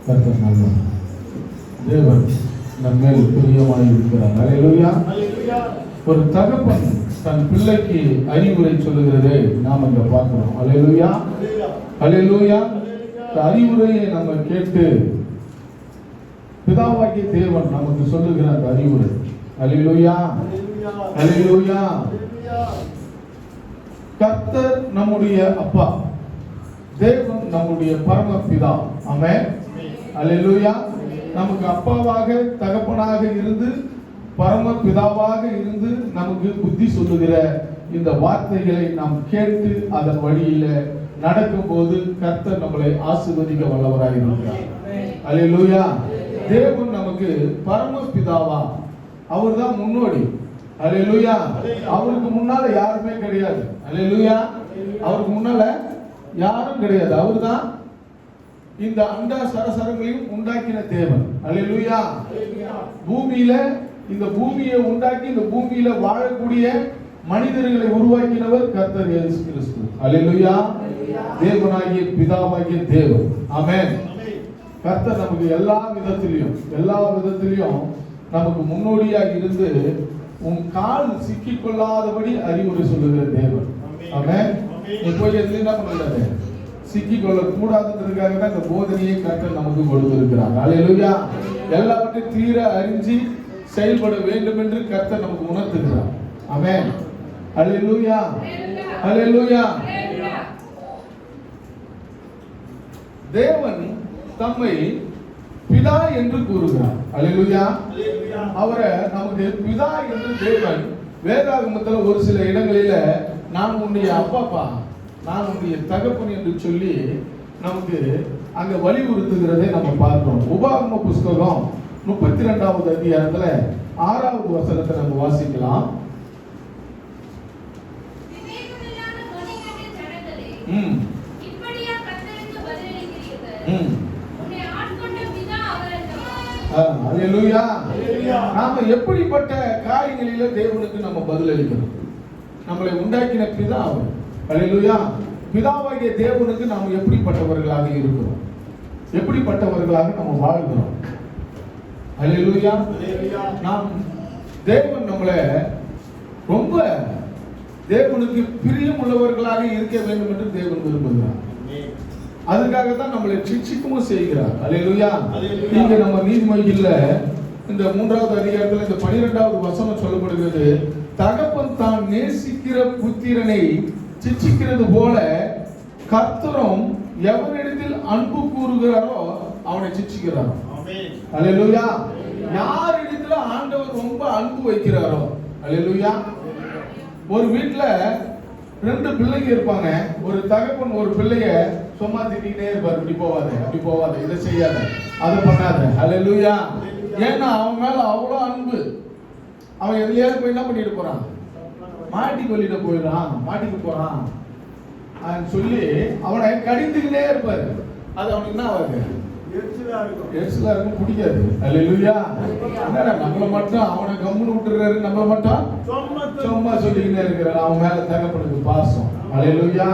கர்த்தர் நல்லவர். தேவன் நம்மேல் பிரியமாய் இருக்கிறார். அல்லேலூயா. ஒரு தகப்பன் தன் பிள்ளைக்கு அறிவுரை சொல்லுகிறதை நாம் இங்க பார்க்கிறோம். அல்லேலூயா, அல்லேலூயா. அறிவுரையை நம்ம கேட்டு பிதாவாகிய தேவன் நமக்கு சொல்லுகிற அந்த அறிவுரை. அல்லேலூயா, அல்லேலூயா. கர்த்தர் நம்முடைய அப்பா, தேவன் நம்முடைய பரமபிதா. ஆமென். அல்லேலூயா. நமக்கு அப்பாவாக தகப்பனாக இருந்து பரமபிதாவாக இருந்து நமக்கு புத்தி சொல்லுகிற இந்த வார்த்தைகளை நாம் கேட்டு அதன் வழியில நடக்கும் போது கர்த்தர் நம்மளை ஆசீர்வதிக்க வல்லவராக இருக்கிறார். அல்லேலூயா. தேவன் நமக்கு பரமபிதாவா, அவர் தான் முன்னோடி. அல்லேலூயா. அவருக்கு முன்னால யாருமே கிடையாது. அல்லேலூயா. அவருக்கு முன்னால யாரும் கிடையாது. அவர் தான் இந்த அண்ட சரசரங்களையும் உண்டாக்கின தேவன். அல்லேலூயா. பூமியில இந்த பூமியை உண்டாக்கி இந்த பூமியில வாழக்கூடிய மனிதர்களை உருவாக்கினவர் கர்த்தர் இயேசு கிறிஸ்து. அல்லேலூயா. தேவனாகிய பிதாவாகிய தேவன். ஆமென். கர்த்தர் நமக்கு எல்லா விதத்திலையும் நமக்கு முன்னோடியாக இருந்து உன் கால் சிக்கிக் கொள்ளாதபடி அறிவுரை சொல்லுகிற தேவன். ஆமென். நீ போய் எதுல என்ன பண்ணாத, சிக்கிக் கொள்ள கூடாதுன்றதுக்காக தான் இந்த போதனையை கர்த்தர் நமக்கு கொடுத்திருக்கிறார். அல்லேலூயா. எல்லாவற்றையும் தீர அறிஞ்சு செயல்பட வேண்டும் என்று கர்த்தர் நமக்கு உணர்த்துகிறார். ஆமென். அல்லேலூயா, அல்லேலூயா. தேவன் தம்மை பிதா என்று கூறுகிறார். அல்லேலூயா. அவரை நமக்கு பிதா என்று தேவன் வேதாகமத்துல ஒரு சில இடங்களில நான் உன்னுடைய அப்பாப்பா, நான் உன்னுடைய தகப்பன் என்று சொல்லி நமக்கு அங்க வலியுறுத்துகிறதை நம்ம பார்க்கிறோம். உபாகம புஸ்தகம் 32வது அதிகாரத்துல 6வது வசனத்தை நம்ம வாசிக்கலாம். அல்லேலூயா. நாம எப்படிப்பட்ட காரியங்களில தேவனுக்கு நம்ம பதில் அளிக்கணும்? நம்மளை உண்டாக்கின பிதா அவர். அல்லேலூயா. பிதாவாகிய தேவனுக்கு நாம் எப்படிப்பட்டவர்களாக இருக்கிறோம்? எப்படிப்பட்டவர்களாக நம்ம வாழ்கிறோம்? அல்லேலூயா. நாம் தேவன் நம்மளை ரொம்ப தேவனுக்கு பிரியம் உள்ளவர்களாக இருக்க வேண்டும் என்று தேவன் விரும்புகிறார். அதுக்காக தான் நம்மளை சிக்ஷிக்கவும் செய்கிறார். அல்லேலூயா. இங்க நம்ம நீதிமொழியில இந்த 3வது அதிகாரத்துல இந்த 12வது வசனம் சொல்லப்படுகிறது, தகப்பன் தான் நேசிக்கிற புத்திரனை சிக்ஷிக்கிறது போல கர்த்தரும் எவரிடத்தில் அன்பு கூறுகிறாரோ அவனை சிக்ஷிக்கிறாரோ. அல்லேலூயா. யார் இடத்துல ஆண்டவர் ரொம்ப அன்பு வைக்கிறாரோ. அல்லேலூயா. ஒரு வீட்டுல 2 பிள்ளைங்க இருப்பாங்க. ஒரு தகப்பன் ஒரு பிள்ளைய சும்மா திட்டிக்கிட்டே இருப்பார், இப்படி போவாத, அப்படி போவாத, இதை செய்யாத, அதை பண்ணாத. அல்லேலூயா. ஏன்னா அவன் மேல அவ்வளவு அன்பு. அவன் எதுலயாவது போய் என்ன பண்ணிட்டு போறான், மாட்டி கொல்லிட்டு போயிடான், மாட்டிட்டு போறான் சொல்லி அவனை கடிந்துக்கிட்டே இருப்பாரு. அது அவனுக்கு என்ன ஆகுது, எரிச்சலா இருக்கும், பிடிக்காது. அல்லேலூயா. நம்மளை மட்டும் அவனை கம்முன்னு விட்டுறாரு, நம்மளை மட்டும் சும்மா சொல்லிக்கிட்டே இருக்கிறாரு. அவன் மேல தகப்பனுக்கு பாசம். அல்லேலூயா.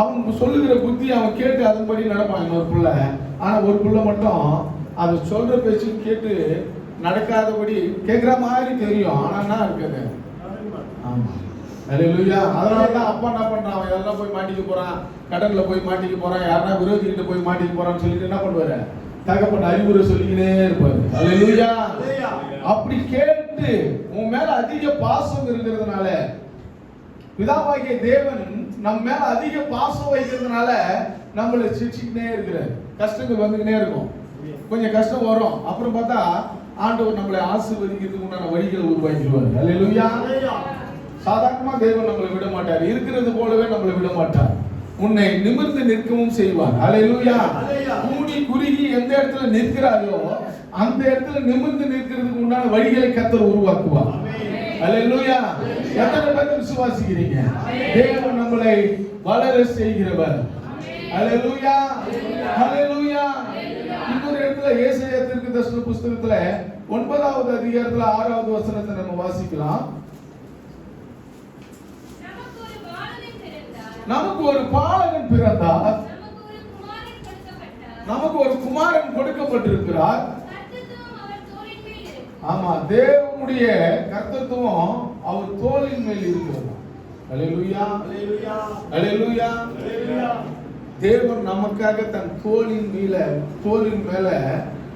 அவன் சொல்லுகிற புத்தி அவன் கேட்டு அதன்படி நடப்பான் இன்னொரு பிள்ளை. ஆனா ஒரு பிள்ளை மட்டும் அதை சொல்ற பேச்சு கேட்டு நடக்காதபடி கேட்கிற மாதிரி தெரியும், ஆனா என்ன இருக்குது. ஆமா. அல்லேலூயா. அதனாலதான் அப்பா என்ன பண்றான், அவன் எல்லாம் போய் மாட்டிக்க போறான், கடல்ல போய் மாட்டிக்க போறான், யாரா விரோதிகிட்ட போய் மாட்டிக்க போறான்னு சொல்லிட்டு என்ன பண்ணுவாரு, தகப்பன் அறிவுரை சொல்லிக்கிட்டே இருப்பாரு. அல்லேலூயா. அப்படி கேட்டு உன் மேல அதிக பாசம் இருக்கிறதுனால, பிதாவாகிய தேவன் நம்ம மேல அதிக பாசம் வைக்கிறதுனால நம்மளை சிரிச்சுக்கிட்டே இருக்கிறார். கஷ்டங்கள் வந்துக்கிட்டே இருக்கும், கொஞ்சம் கஷ்டம் வரும், அப்புறம் பார்த்தா ஆண்டவர் நம்மளை ஆசீர்வதிக்கிறதுக்கு உண்டான வழிகளை உருவாக்கிடுவார். அல்லேலூயா. சாதாரணமா தேவன் நம்மளை விட மாட்டார், இருக்கிறது போலவே நம்மளை விட மாட்டார். உன்னை நிமிர்ந்து நிற்கவும் செய்வார். அல்லேலூயா. கூடி குறுகி எந்த இடத்துல நிற்கிறாரோ அந்த இடத்துல நிமிர்ந்து நிற்கிறதுக்கு உண்டான வழிகளை கர்த்தர் உருவாக்குவார். அல்லேலூயா. எத்தனை பேர் விசுவாசிக்கிறீங்க? தேவன் நம்மளை வளர செய்கிறவர். அல்லேலூயா, அல்லேலூயா. இன்னொரு இடத்துல ஏசாயா தீர்க்கதரிசன புத்தகத்துல 9வது அதிகாரத்துல 6வது வசனத்தை நம்ம வாசிக்கலாம். நமக்கு ஒரு பாலகன் பிறந்தார், நமக்கு ஒரு குமாரன் கொடுக்கப்பட்டிருக்கிறார். ஆமா, தேவனுடைய கர்த்தத்துவம் அவர் தோளின் மேல் இருக்கிறது. அல்லேலூயா, அல்லேலூயா, அல்லேலூயா, அல்லேலூயா. தேவன் நமக்காக தன் தோளின் மேல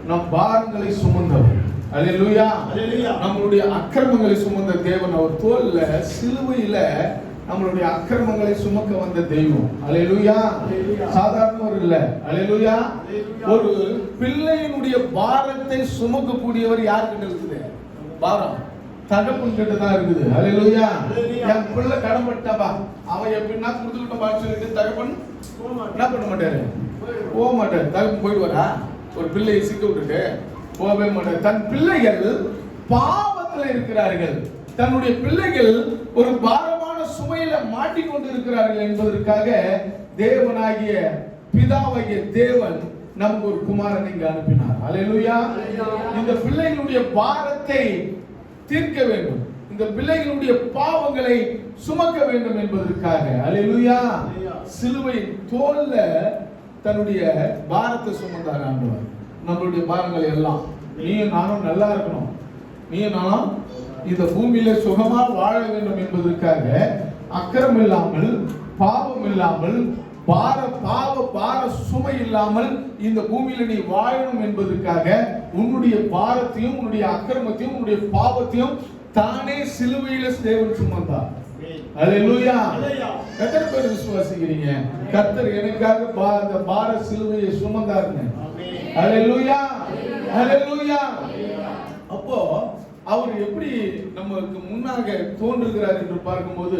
நம் பாரங்களை சுமந்தவர். அல்லேலூயா, அல்லேலூயா. நம்மளுடைய அக்கிரமங்களை சுமந்த தேவன் அவர் தோல்ல சிலுவையில நம்மளுடைய அக்கிரமங்களை சுமக்க வந்த தெய்வம். அல்லேலூயா, சாதாரணவர் இல்ல. அல்லேலூயா. ஒரு பிள்ளையினுடைய பாரத்தை சுமக்கக்கூடியவர் யாருக்கிட்ட இருக்குது? பாரம் தகப்பன் கிட்ட தான் இருக்குது. அல்லேலூயா. என் பிள்ளை கடன்பட்டப்பா, அவன் எப்படின்னா கொடுத்துக்கிட்ட பாட்டு சொல்லிட்டு தகப்பன் என்ன பண்ண மாட்டாரு? போக மாட்டாரு. தகப்பன் போயிடுவாரா? ஒரு பிள்ளையை சிக்க விட்டுட்டு போகவே மாட்டார். தன் பிள்ளைகள் பாவத்தில் இருக்கிறார்கள், தன்னுடைய பிள்ளைகள் ஒரு பாரமான சுமையில மாட்டிக்கொண்டு இருக்கிறார்கள் என்பதற்காக தேவனாகிய பிதாவாகிய தேவன் நமக்கு ஒரு குமாரனை இங்கு அனுப்பினார். அல்லேலூயா. இந்த பிள்ளைகளுடைய பாரத்தை தீர்க்க வேண்டும், இந்த பிள்ளைகளுடைய பாவங்களை சுமக்க வேண்டும் என்பதற்காக அல்லேலூயா சிலுவையின் தோல்ல தன்னுடைய பாரத்தை சுமந்தார் ஆண்டவர். நம்மளுடைய பாரங்களை எல்லாம் நீயும் நானும் நல்லா இருக்கணும், நீயும் நானும் இந்த பூமியில சுகமா வாழ வேண்டும் என்பதற்காக அக்கிரமம் இல்லாமல், பாவம் இல்லாமல், பார சுமை இல்லாமல் இந்த பூமியில நீ வாழணும் என்பதற்காக உன்னுடைய பாரத்தையும் உன்னுடைய அக்கிரமத்தையும் உன்னுடைய பாவத்தையும் தானே சிலுவையில தேவன் சுமந்தார். அல்லேலூயா. எத்தனை பேர் விசுவாசிக்கிறீங்க கர்த்தர் எனக்காக அந்த பார சிலுவையை சுமந்தாருங்க? அல்லேலூயா, அல்லேலூயா. அப்போ அவர் எப்படி நமக்கு முன்னாக தோன்றுகிறார் என்று பார்க்கும்போது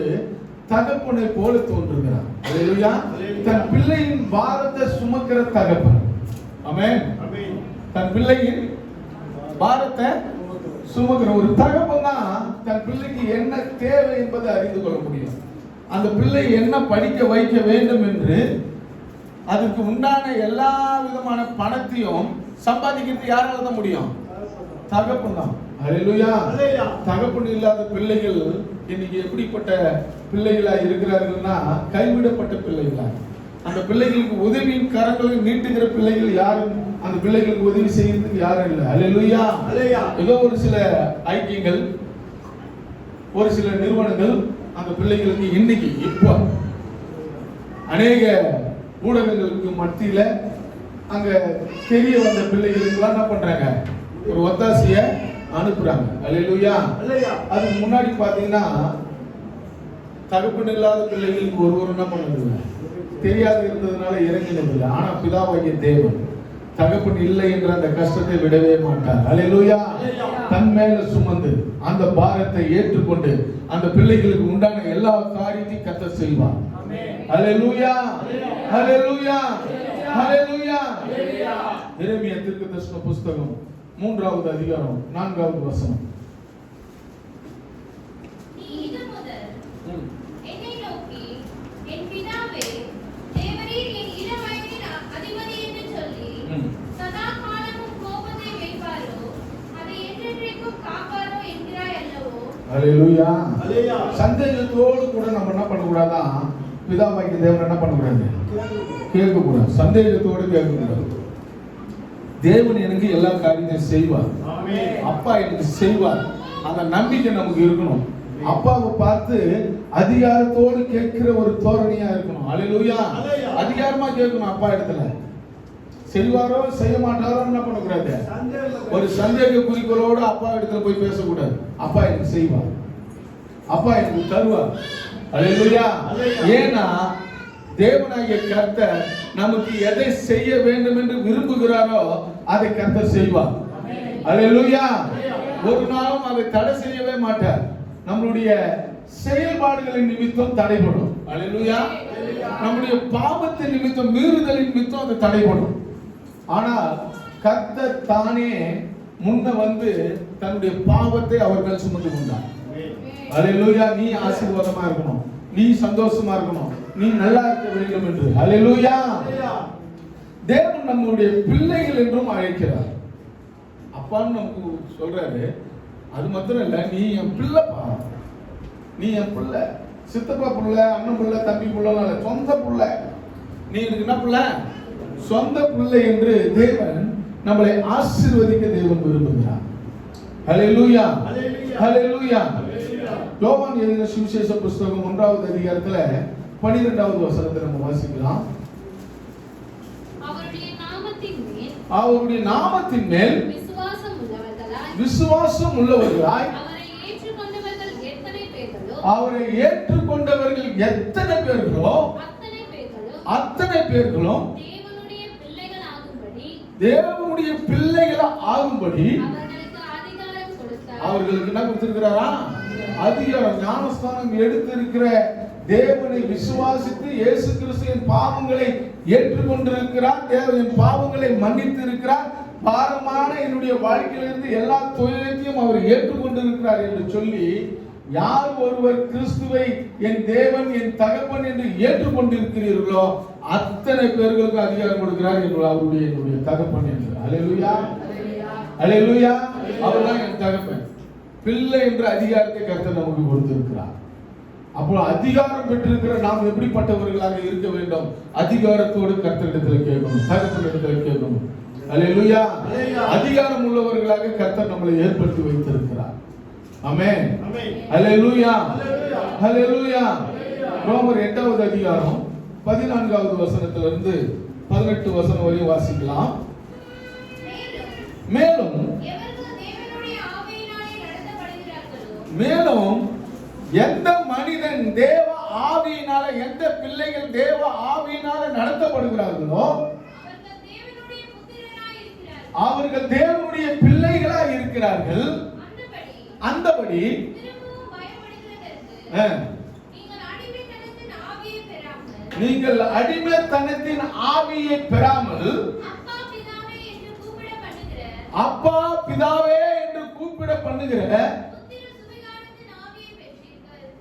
தகப்பனை போல தோன்றுகிறார். அல்லேலூயா. தன் பிள்ளையின் பாரத்தை சுமக்கிற தகப்பன். ஆமென். தன் பிள்ளையின் பாரத்தை சுமக்கிற ஒரு தகப்பன் தான் தன் பிள்ளைக்கு என்ன தேவை என்பதை அறிந்து கொள்ள முடியும். அந்த பிள்ளை என்ன படிக்க வைக்க வேண்டும் என்று அதுக்கு உண்டான எல்லா விதமான பணத்தையும் சம்பாதிக்கிறது யாரால தான் முடியும்? தகப்பன் தான். அல்லேலூயா. தகப்பன் இல்லாத பிள்ளைகள் இன்னைக்கு எப்படிப்பட்ட பிள்ளைகளா இருக்கிறார்கள்னா கைவிடப்பட்ட பிள்ளைகளா. அந்த பிள்ளைகளுக்கு உதவியின் கரங்களை நீட்டுகிற பிள்ளைகள் யாரும் அந்த பிள்ளைகளுக்கு உதவி செய்யறதுக்கு யாரும் இல்லை. அல்லேலூயா. ஏதோ ஒரு சில ஐக்கியங்கள், ஒரு சில நிறுவனங்கள் அந்த பிள்ளைகளுக்கு இன்னைக்கு இப்போ அநேக ஊடகங்களுக்கு மத்தியில அங்க தெரிய வந்த பிள்ளைகளுக்கு என்ன பண்றாங்க? ஒரு ஒத்தாசைய அனுப்புறாங்க. அல்லேலூயா. அதுக்கு முன்னாடி பாத்தீங்கன்னா தகப்பன் இல்லாத பிள்ளைகளுக்கு ஒருவர் என்ன பண்ணுது? தெரியாது இருந்ததுனால இறங்கினது. ஆனா பிதாவாகிய தேவன் தகப்பன் இல்லை என்ற அந்த கஷ்டத்தை விடவே மாட்டார். அல்லேலூயா. தன் மேல சுமந்து அந்த பாரத்தை ஏற்றுக்கொண்டு அந்த பிள்ளைகளுக்கு உண்டான எல்லா காரியத்தையும் கர்த்தர் செய்வார். அல்லேலூயா, அல்லேலூயா, அல்லேலூயா. எரேமியா தீர்க்கதரிசன புத்தகம் 3வது அதிகாரம் 4வது வசனம். அல்லேலூயா. சந்தேகத்தோடு கூட நம்ம என்ன பண்ணக்கூடாதா? பிதாவாகிய தேவன் என்ன பண்ணக்கூடாது? கேட்கக்கூடாது. சந்தேகத்தோடு கேட்கக்கூடாது. தேவன் எனக்கு எல்லா காரியத்தையும் செய்வார், அப்பா எனக்கு செய்வார், அந்த நம்பிக்கை நமக்கு இருக்கணும். அப்பாவை பார்த்து அதிகாரத்தோடு கேட்கிற ஒரு தோரணையா இருக்கணும். அல்லேலூயா. அதிகாரமா கேட்கணும். அப்பா இடத்துல செய்வாரோ செய்ய மாட்டாரோ என்ன பண்ணக்கூடாது? ஒரு சந்தேக குறிக்கோளோடு அப்பா இடத்துல போய் பேசக்கூடாது. அப்பா எனக்கு செய்வார், அப்பா எனக்கு தருவார். அல்லேலூயா. ஏன்னா தேவனாகிய கர்த்தர் நமக்கு எதை செய்ய வேண்டும் என்று விரும்புகிறாரோ அதை கர்த்தர் செய்வார். அல்லேலூயா. ஒரு நாளும் அதை தடை செய்யவே மாட்டார். நம்மளுடைய செயல்பாடுகளின் நிமித்தம் தடைபடும். அல்லேலூயா. நம்முடைய பாவத்தின் நிமித்தம், மீறுதலின் நிமித்தம் அது தடைபடும். ஆனால் கர்த்தர் தானே முன்ன வந்து தன்னுடைய பாவத்தை அவர்கள் சுமந்து கொண்டார். அல்லேலூயா. நீ ஆசீர்வாதமா இருக்கணும், நீ சந்தோஷமா இருக்கணும், நீ நல்லா இருக்க வேண்டும் என்று. அல்லேலூயா. தேவன் நம்முடைய பிள்ளைகள் என்றும் அழைக்கிறார். அப்பான்னு நமக்கு சொல்றாரு. அது மாத்திரம் இல்ல, நீ என் பிள்ளைப்பா, நீ என் பிள்ளை. சித்தப்பா பிள்ளை, அண்ணன் பிள்ளை, தம்பி பிள்ளை, சொந்த பிள்ளை. நீ எனக்கு என்ன பிள்ளை? சொந்த பிள்ளை என்று தேவன் நம்மளை ஆசீர்வதிக்க தேவன் விரும்புகிறார். ஹல்லேலூயா, ஹல்லேலூயா. யோவான் எழுதின சுவிசேஷ புஸ்தகம் 1வது அதிகாரத்துல 12வது வசனத்தை நம்ம வாசிக்கலாம். அவருடைய நாமத்தின் மேல் விசுவாசம் உள்ளவர்களாய் அவரை ஏற்றுக்கொண்டவர்கள் எத்தனை பேர்களோ அத்தனை பேர்களும் தேவனுடைய பிள்ளைகள் ஆகும்படி அவர்களுக்கு என்ன கொடுத்திருக்கிறாரா? அதிகாரம். ஞானஸ்தானம் எடுத்திருக்கிற தேவனை விசுவாசித்து இயேசு கிறிஸ்துவின் பாவங்களை ஏற்றுக்கொண்டிருக்கிறார், தேவனின் பாவங்களை மன்னித்து இருக்கிறார், பாரமான என்னுடைய வாழ்க்கையிலிருந்து எல்லா தொழிலையும் அவர் ஏற்றுக்கொண்டிருக்கிறார் என்று சொல்லி, யார் ஒருவர் கிறிஸ்துவை என் தேவன் என் தகப்பன் என்று ஏற்றுக்கொண்டிருக்கிறீர்களோ அத்தனை பேர்களுக்கு அதிகாரம் கொடுக்கிறார் அவருடைய என்னுடைய தகப்பன் என்று. அல்லேலூயா, அல்லேலூயா. அவர்தான் என் தகப்பன். பிள்ளை என்ற அதிகாரத்தை கர்த்தர் நமக்கு கொடுத்திருக்கிறார். அப்போ அதிகாரம் பெற்றிருக்கிற நாம் எப்படிப்பட்டவர்களாக இருக்க வேண்டும்? அதிகாரத்தோடு கர்த்தரிடத்தில் கேட்கணும், தகப்பனிடத்தில் கேட்கணும். அல்லேலூயா. அதிகாரம் உள்ளவர்களாக கர்த்தர் நம்மளை ஏற்படுத்தி வைத்திருக்கிறார். ஆமென், அல்லேலூயா, அல்லேலூயா. ரோமர் 8வது அதிகாரம் 14வது வசனத்திலிருந்து 18 வசனம் வரையும் வாசிக்கலாம். மேலும் எந்த மனிதன் தேவ ஆவியினால, எந்த பிள்ளைகள் தேவ ஆவியினால நடத்தப்படுகிறார்களோ அவர்கள் தேவனுடைய பிள்ளைகளாய் இருக்கிறார்கள். அந்தபடி நீங்கள் அடிமைத்தனத்தின் ஆவியை பெறாமல் அப்பா பிதாவே என்று கூப்பிட பண்ணுகிற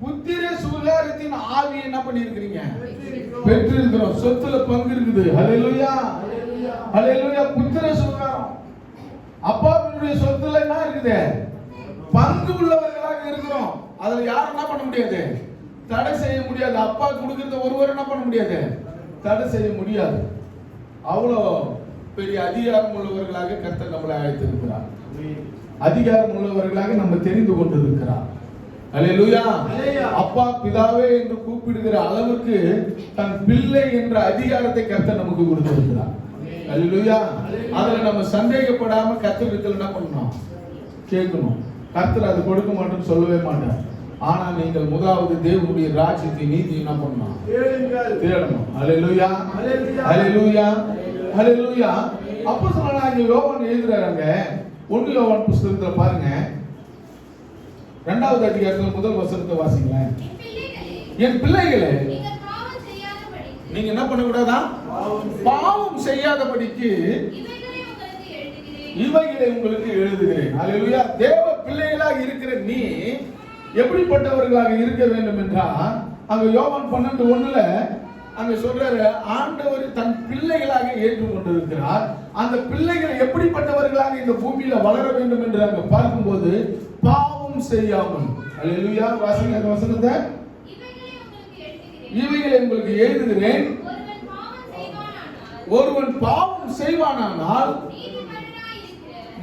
புத்திர சுகாரத்தின் ஆவியை என்ன பண்ணிருக்கீங்க? பெற்றிருக்கிறோம். சொத்துல பங்கு இருக்குது. ஹல்லேலூயா, ஹல்லேலூயா. புத்திர சுகாரம், அப்பாவினுடைய சொத்துல என்ன இருக்குது? பங்கு உள்ளவர்களாக இருக்கிறோம். அதுல யாரும் என்ன பண்ண முடியாது? தடை செய்ய முடியாது. அப்பா கொடுக்கறத ஒருவர் என்ன பண்ண முடியாது? தடை செய்ய முடியாது. அவ்வளோ பெரிய அதிகாரம் உள்ளவர்களாக கர்த்தர் நம்மளை அழைத்திருக்கிறார். அதிகாரம் உள்ளவர்களாக நம்ம தெரிந்து கொண்டிருக்கிறார். அல்லேலூயா. அப்பா பிதாவே என்று கூப்பிடுகிற அளவுக்கு தன் பிள்ளை என்ற அதிகாரத்தை கர்த்தர் நமக்கு கொடுத்திருக்கிறார். அல்லேலூயா. அதுல நம்ம சந்தேகப்படாம கர்த்தரிடத்தில் என்ன பண்ணணும்? கேட்கணும். கர்த்தர் அது கொடுக்க மாட்டேன்னு சொல்லவே மாட்டார். ஆனா நீங்கள் முதலாவது தேவனுடைய ராஜ்யத்தை நீதி என்ன பண்ணணும்? தேடணும். அல்லேலூயா, அல்லேலூயா, அல்லேலூயா. அப்போஸ்தலனாகிய யோவான் எழுதுறாங்க. 1 யோவான் புத்தகத்துல பாருங்க, 2வது அதிகாரத்துல முதல் வசனத்தை வாசிங்களேன். என் பிள்ளைகளே, நீங்க என்ன பண்ண கூடாதா? பாவம் செய்யாதபடிக்கு இவைகளை உங்களுக்கு எழுதுகிறேன். அல்லேலூயா. தேவ பிள்ளைகளாக இருக்கிற நீ எப்படிப்பட்டவர்களாக இருக்க வேண்டும் என்றால், அங்க யோவான் 12:1 அங்க சொல்றாரு, ஆண்டவர் தன் பிள்ளைகளாக ஏற்றுக்கொண்டிருக்கிறார். அந்த பிள்ளைகள் எப்படிப்பட்டவர்களாக இந்த பூமியில வளர வேண்டும் என்று அங்க பார்க்கும்போது, பாவம் செய்யாமல். அல்லேலூயா. வாசிங்க அந்த வசனத்தை. இவைகளை உங்களுக்கு எழுதுகிறேன், ஒருவன் பாவம் செய்வானானால்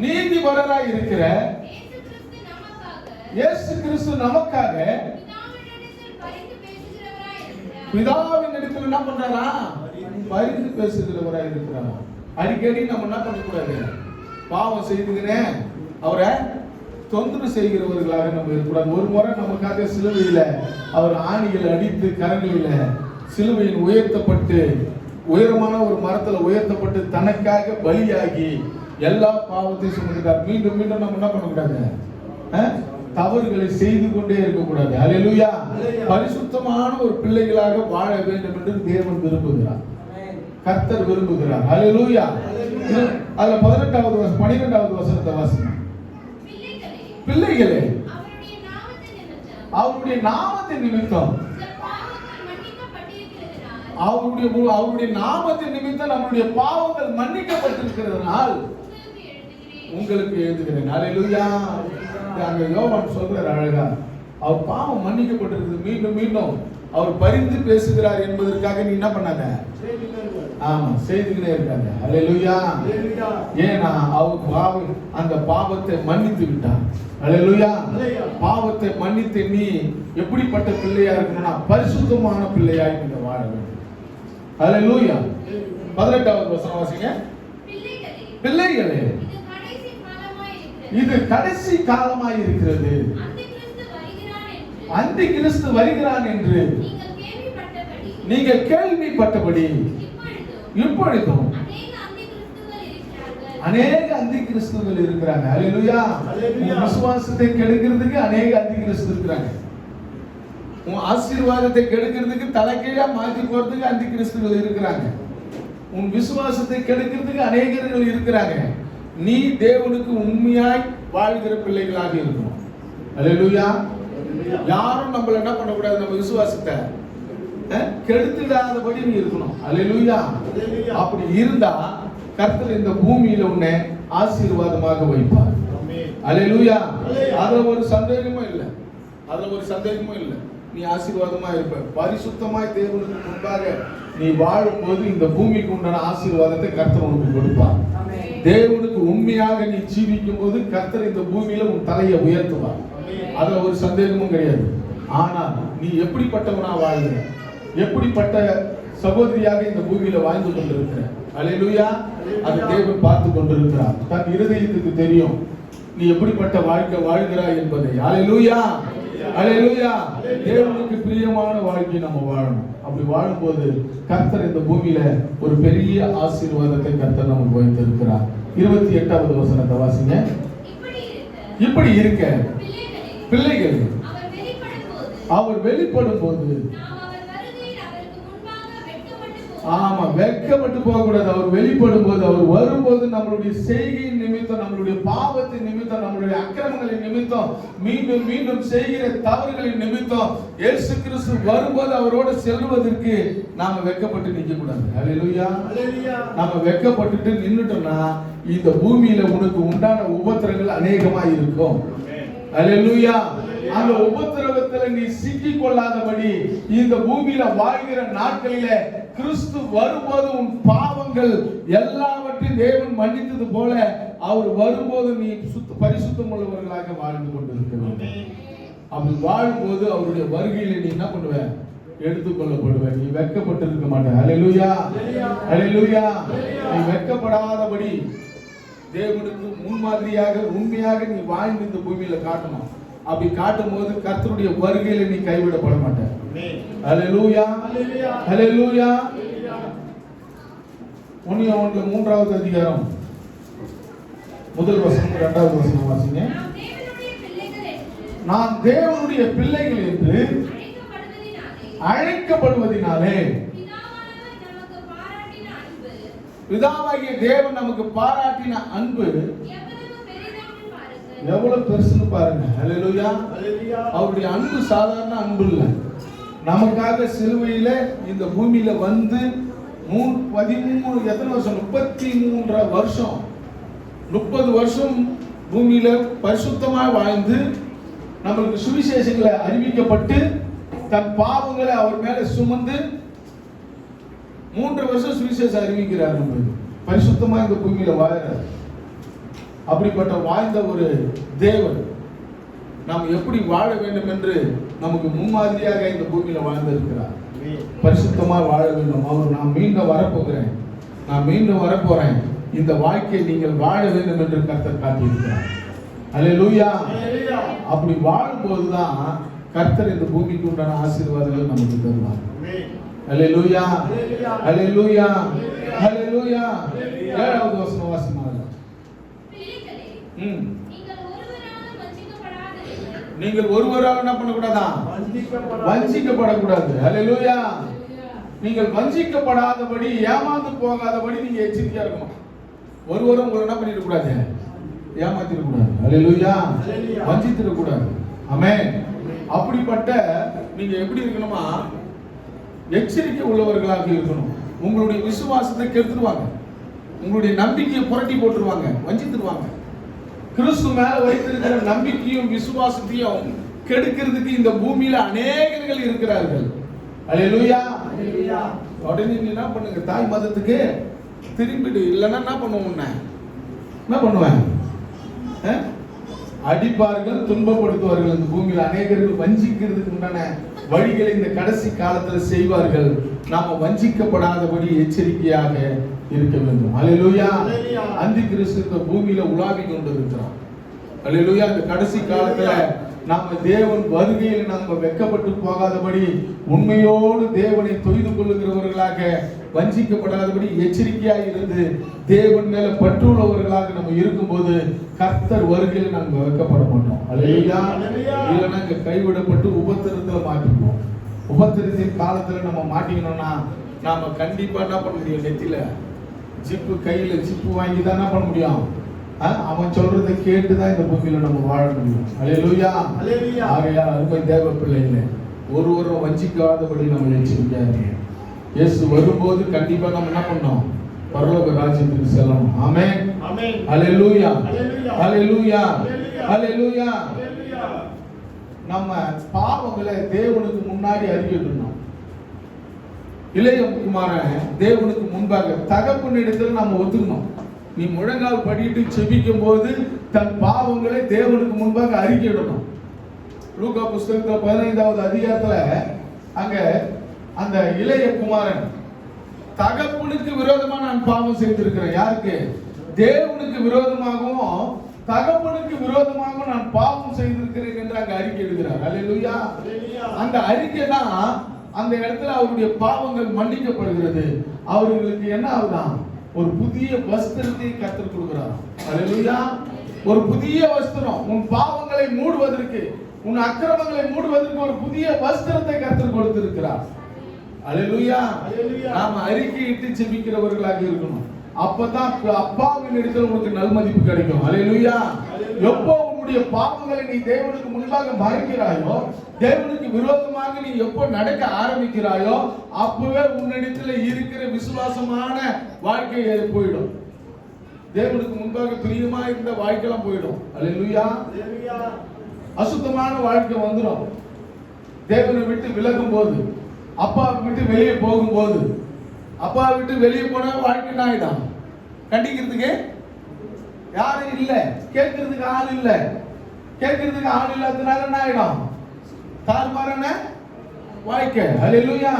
நீதிபரராய் இருக்கிற இயேசு கிறிஸ்து நமக்காக பிதாவின் இடத்தில் என்ன பண்றாரா? பரிந்து பேசுகிறவராய் இருக்கிறார். அடிக்கடி நம்ம என்ன பண்ணக்கூடாது? பாவம் செய்துகிறேன் அவரை தொந்தரவு செய்கிறவர்களாக நம்ம இருக்கக்கூடாது. ஒரு முறை நமக்காக சிலுவையில அவர் ஆணிகள் அடித்து கரங்களில சிலுவையில் உயர்த்தப்பட்டு, உயரமான ஒரு மரத்துல உயர்த்தப்பட்டு தனக்காக பலியாகி எல்லா பாவத்தையும் சுமந்துட்டார். மீண்டும் மீண்டும் நம்ம என்ன பண்ணக்கூடாது? தவறுகளை செய்து கொண்டே இருக்கக்கூடாது. அல்லேலூயா. பரிசுத்தமான ஒரு பிள்ளைகளாக வாழ வேண்டும் என்று தேவன் விரும்புகிறார், கர்த்தர் விரும்புகிறார். அல்லேலூயா. அதுல 12வது வசனத்தை வாசிங்க. பிள்ளைகளே, அவருடைய நாமத்தின் நிமித்தம், அவருடைய நாமத்தின் நிமித்தம் நம்முடைய பாவங்கள் மன்னிக்கப்பட்டிருக்கிறதுனால் உங்களுக்கு எழுதுகிறேன். அல்லேலூயா. அங்க யோவான் சொல்றார் அழகா, அவர் பாவம் மன்னிக்கப்பட்டிருக்கிறது. மீண்டும் மீண்டும் அவர் பரிந்து பேசுகிறார் என்பதற்காக நீ என்ன பண்ணாத? ஆமா செய்துக்கிட்டே இருக்காங்க. ஹல்லேலூயா. ஏன்னா அவர் அந்த பாவத்தை மன்னித்து விட்டார். ஹல்லேலூயா. பாவத்தை மன்னித்து நீ எப்படிப்பட்ட பிள்ளையா இருக்கணும்னா பரிசுத்தமான பிள்ளையாய் நீங்க வாழ வேண்டும். ஹல்லேலூயா. 18வது வசனம் வாசிங்க. பிள்ளைகளே இது கடைசி காலமாய் இருக்கிறது. அந்தி கிறிஸ்து வருகிறான் என்று நீங்கள் கேள்விப்பட்டபடி இப்பொழுதும் அநேக அந்தி கிறிஸ்துகள் இருக்கிறாங்க. ஹல்லேலூயா. விசுவாசத்தை கெடுக்கிறதுக்கு அநேக அந்தி கிறிஸ்து இருக்கிறாங்க. உன் ஆசீர்வாதத்தை கெடுக்கிறதுக்கு தலைகீழா மாத்தி போறதுக்கு அந்தி கிறிஸ்துகள் இருக்கிறாங்க. உன் விசுவாசத்தை கெடுக்கிறதுக்கு அநேகர்கள் இருக்கிறாங்க. நீ தேவனுக்கு உண்மையாய் வாழ்கிற பிள்ளைகளாக இருக்கணும். ஹல்லேலூயா. யாரும் நம்மள என்ன பண்ணக்கூடாது, நம்ம விசுவாசத்தை கெடுத்துடாதபடி நீ இருக்கணும். ஹல்லேலூயா. அப்படி இருந்தா கர்த்தர் இந்த பூமியில உன்னை ஆசீர்வாதமாக வைப்பார். ஹல்லேலூயா. அதுல ஒரு சந்தேகமும் இல்லை, அதுல ஒரு சந்தேகமும் இல்லை. நீ ஆசீர்வாதமா இருப்ப. பரிசுத்தமாய் தேவனுக்கு முன்பாக நீ வாழும்போது இந்த பூமிக்கு உண்டான ஆசீர்வாதத்தை கர்த்தர் உனக்கு கொடுப்பார். தேவனுக்கு உண்மையாக நீ ஜீவிக்கும் போது கர்த்தர் இந்த பூமியில உன் தலையை உயர்த்துவார். அதுல ஒரு சந்தேகமும் கிடையாது. ஆனால் நீ எப்படிப்பட்டவனா வாழ்கிற, எப்படிப்பட்ட சகோதரியாக இந்த பூமியில வாழ்ந்து கொண்டிருக்கிற, ஹல்லேலூயா, அது தேவன் பார்த்து கொண்டிருக்கிறார். தன் இருதயத்துக்கு தெரியும் நீ எப்படிப்பட்ட வாழ்க்கை வாழ்கிறாய் என்பதை. ஹல்லேலூயா. ஹல்லேலூயா. தேவனுக்கு பிரியமான வாழ்க்கை நம்ம வாழணும். அப்படி வாழும்போது கர்த்தர் இந்த பூமியில ஒரு பெரிய ஆசீர்வாதத்தை கர்த்தர் நமக்கு வைத்திருக்கிறார். 28வது வசனத்தை வாசிங்க. இப்படி இருக்க பிள்ளைகள் அவர் வெளிப்படும் போது ஆமா வெட்கப்பட்டு போக கூடாது. அவர் வெளிப்படும் போது, அவர் வரும்போது நம்மளுடைய செய்கையின் நிமித்தம், நம்மளுடைய பாவத்தின் நிமித்தம், நம்மளுடைய அக்கிரமங்களின் நிமித்தம், மீண்டும் மீண்டும் செய்கிற தவறுகளின் நிமித்தம் இயேசு கிறிஸ்து வரும்போது அவரோடு செல்வதற்கு நாம வெட்கப்பட்டு நிற்க கூடாது. ஹல்லேலூயா. நாம வெட்கப்பட்டுட்டு நின்னுட்டோம்னா இந்த பூமியில உனக்கு உண்டான உபத்திரங்கள் அநேகமா இருக்கும். ஹல்லேலூயா. அந்த உபத்திரவத்துல நீ சிக்கிக் கொள்ளாதபடி இந்த பூமியில வாழ்கிற நாட்களில கிறிஸ்து வரும்போது உன் பாவங்கள் எல்லாவற்றையும் தேவன் மன்னித்தது போல அவர் வரும்போது நீ பரிசுத்தம் உள்ளவர்களாக வாழ்ந்து கொண்டிருக்க. அப்படி வாழும்போது அவருடைய வருகையில நீ என்ன பண்ணுவ, எடுத்துக்கொள்ளப்படுவ. நீ வெட்கப்பட்டு இருக்க மாட்ட. ஹல்லேலூயா. ஹல்லேலூயா. நீ வெட்கப்படாதபடி தேவனுக்கு முன்மாதிரியாக உண்மையாக நீ வாழ்ந்து இந்த பூமியில காட்டணும். அப்படி காட்டும் போது கர்த்தருடைய வருகையில நீ கைவிடப்பட மாட்ட. ஹல்லேலூயா. ஹல்லேலூயா. 3வது அதிகாரம் முதல் வசனம் 2வது வசனம் வாசிங்க. நாம் தேவனுடைய பிள்ளைகள் என்று அழைக்கப்படுவதினாலே பிதாவாகிய தேவன் நமக்கு பாராட்டின அன்பு எவ்வளவு பெருசுன்னு பாருங்க. ஹல்லேலூயா. அவருடைய அன்பு சாதாரண அன்பு இல்ல. நமக்காக சிலுவையில இந்த பூமியில வந்து 13 எத்தனை வருஷம், 33 வருஷம், 30 வருஷம் பூமியில பரிசுத்தமா வாழ்ந்து நம்மளுக்கு சுவிசேஷங்களை அறிவிக்கப்பட்டு தன் பாவங்களை அவர் மேல சுமந்து 3 வருஷம் சுவிசேஷம் அறிவிக்கிறார். நம்மளுக்கு பரிசுத்தமா இந்த பூமியில வாழறார். அப்படிப்பட்ட வாழ்ந்த ஒரு தேவன் நாம் எப்படி வாழ வேண்டும் என்று நமக்கு முன்மாதிரியாக இந்த பூமியில வாழ்ந்திருக்கிறார். பரிசுத்தமா வாழ வேண்டும். அவர் நான் மீண்டும் வரப்போகிறேன், நான் மீண்டும் வரப்போறேன், இந்த வாழ்க்கையை நீங்கள் வாழ வேண்டும் என்று கர்த்தர் காட்டியிருக்கிறார். ஹல்லேலூயா. அப்படி வாழும்போதுதான் கர்த்தர் இந்த பூமிக்கு உண்டான ஆசீர்வாதங்கள் நமக்கு தருவார். ஹல்லேலூயா. ஹல்லேலூயா. ஹல்லேலூயா. 7வது வசனம் வாசிங்க. நீங்கள் ஒருவரால் என்ன பண்ணக்கூடாதா, வஞ்சிக்கப்படக்கூடாது. ஹல்லேலூயா. நீங்கள் வஞ்சிக்கப்படாதபடி, ஏமாந்து போகாதபடி நீங்க எச்சரிக்கையா இருக்கணும். ஒருவரும் உங்களை என்ன பண்ணிட கூடாது, ஏமாத்திட கூடாது. ஹல்லேலூயா. வஞ்சித்திட கூடாது. ஆமென். அப்படிப்பட்ட நீங்க எப்படி இருக்கணுமா, எச்சரிக்கை உள்ளவர்களாக இருக்கணும். உங்களுடைய விசுவாசத்தை கெடுத்துடுவாங்க, உங்களுடைய நம்பிக்கையை புரட்டி போட்டுருவாங்க, வஞ்சித்துடுவாங்க. கிறிஸ்து மேல வைத்திருக்கிற நம்பிக்கையும் விசுவாசத்தையும் கெடுக்கிறதுக்கு இந்த பூமியில அநேகர்கள் இருக்கிறார்கள். ஹல்லேலூயா. உடனே நீ என்ன பண்ணுங்க, தாய் மதத்துக்கு திரும்பிடு. இல்லைன்னா என்ன பண்ணுவோம், உன்னை என்ன பண்ணுவேன், அடிப்பார்கள், துன்பப்படுத்துவார்கள். இந்த பூமியில் அநேகர்கள் வஞ்சிக்கிறதுக்கு உண்டான வழிகளை இந்த கடைசி காலத்துல செய்வார்கள். நாம வஞ்சிக்கப்படாதபடி எச்சரிக்கையாக இருக்க வேண்டும். அல்லேலூயா. அந்தி கிறிஸ்து இந்த பூமியில உலாவி கொண்டிருக்கிறான். அல்லேலூயா. இந்த கடைசி காலத்துல நாம தேவன் வருகையில் நாம வெட்கப்பட்டு போகாதபடி உண்மையோடு தேவனை தொய்து கொள்ளுகிறவர்களாக, வஞ்சிக்கப்படாதபடி எச்சரிக்கையாக இருந்து தேவன் மேல பற்றுள்ளவர்களாக நம்ம இருக்கும்போது கர்த்தர் வருகையில் நாங்க வெட்கப்பட மாட்டோம். அல்லேலூயா. இல்லைன்னா இங்க கைவிடப்பட்டு உபத்திரத்துல மாட்டிக்குவோம். உபத்திரத்தின் காலத்துல நம்ம மாட்டிக்கணும்னா நாம கண்டிப்பா என்ன பண்ண முடியும், நெத்தில ஜிப்பு, கையில ஜிப்பு வாங்கி தான் என்ன பண்ண முடியும், அவன் சொல்றதை கேட்டுதான் இந்த பூமியில நம்ம வாழ முடியும். அல்லேலூயா. ஆகையால் அருமை தேவ பிள்ளைகளே, ஒருவரும் வஞ்சிக்காதபடி நம்ம எச்சரிக்கையாக இயேசு வரும்போது கண்டிப்பா நம்ம என்ன பண்ணோம், பரலோக ராஜ்யத்துக்கு செல்லணும். ஆமென். அல்லேலூயா. அல்லேலூயா. அல்லேலூயா. நம்ம பாவங்களை தேவனுக்கு முன்னாடி அறிக்கையிடணும். இளைய குமாரன் தேவனுக்கு முன்பாக தகப்பனிடத்தில் நாம ஒத்துக்கணும். நீ முழங்கால் படிட்டு செபிக்கும் போது தன் பாவங்களை தேவனுக்கு முன்பாக அறிக்கையிடணும். லூக்கா புஸ்தகத்துல 15வது அதிகாரத்துல அங்க அந்த இளைய குமாரன் தகப்பனுக்கு விரோதமா நான் பாவம் செய்திருக்கிறேன். யாருக்கு? தேவனுக்கு விரோதமாகவும் தகப்பனுக்கு விரோதமாகவும் நான் பாவம் செய்திருக்கிறேன் என்று அங்க அறிக்கை எடுக்கிறார். அல்லேலூயா. அந்த அறிக்கை தான் அந்த இடத்துல அவருடைய பாவங்கள் மன்னிக்கப்படுகிறது. அவர்களுக்கு என்ன ஆகுதான், ஒரு புதிய வஸ்திரத்தை கர்த்தர் கொடுக்கிறார். அல்லேலூயா. ஒரு புதிய வஸ்திரம், உன் பாவங்களை மூடுவதற்கு, உன் அக்கிரமங்களை மூடுவதற்கு ஒரு புதிய வஸ்திரத்தை கர்த்தர் கொடுத்திருக்கிறார். அல்லேலூயா. நாம அறிக்கையிட்டு ஜெபிக்கிறவர்களாக இருக்கணும். அப்பதான் அப்பாவின் இடத்துல உனக்கு நல்மதிப்பு கிடைக்கும். அல்லேலூயா. எப்போ உன்னுடைய பாவங்களை நீ தேவனுக்கு முன்பாக மறைக்கிறாயோ, தேவனுக்கு விரோதமாக நீ எப்போ நடக்க ஆரம்பிக்கிறாயோ, அப்பவே உன்னிடத்துல இருக்கிற விசுவாசமான வாழ்க்கை போயிடும். தேவனுக்கு முன்பாக பிரியமா இருந்த வாழ்க்கையெல்லாம் போயிடும். அல்லேலூயா. அசுத்தமான வாழ்க்கை வந்துடும். தேவனை விட்டு விலகும் போது, அப்பா விட்டு வெளியே போகும்போது, அப்பா விட்டு வெளியே போன வாழ்க்கை என்ன ஆயிடும், கண்டிக்கிறதுக்கு யாரும் இல்ல, கேட்கறதுக்கு ஆள் இல்ல. கேட்கறதுக்கு ஆள் இல்லாததுனால என்ன ஆயிடும், தாறுமாறான வாழ்க்கை. அல்லேலூயா.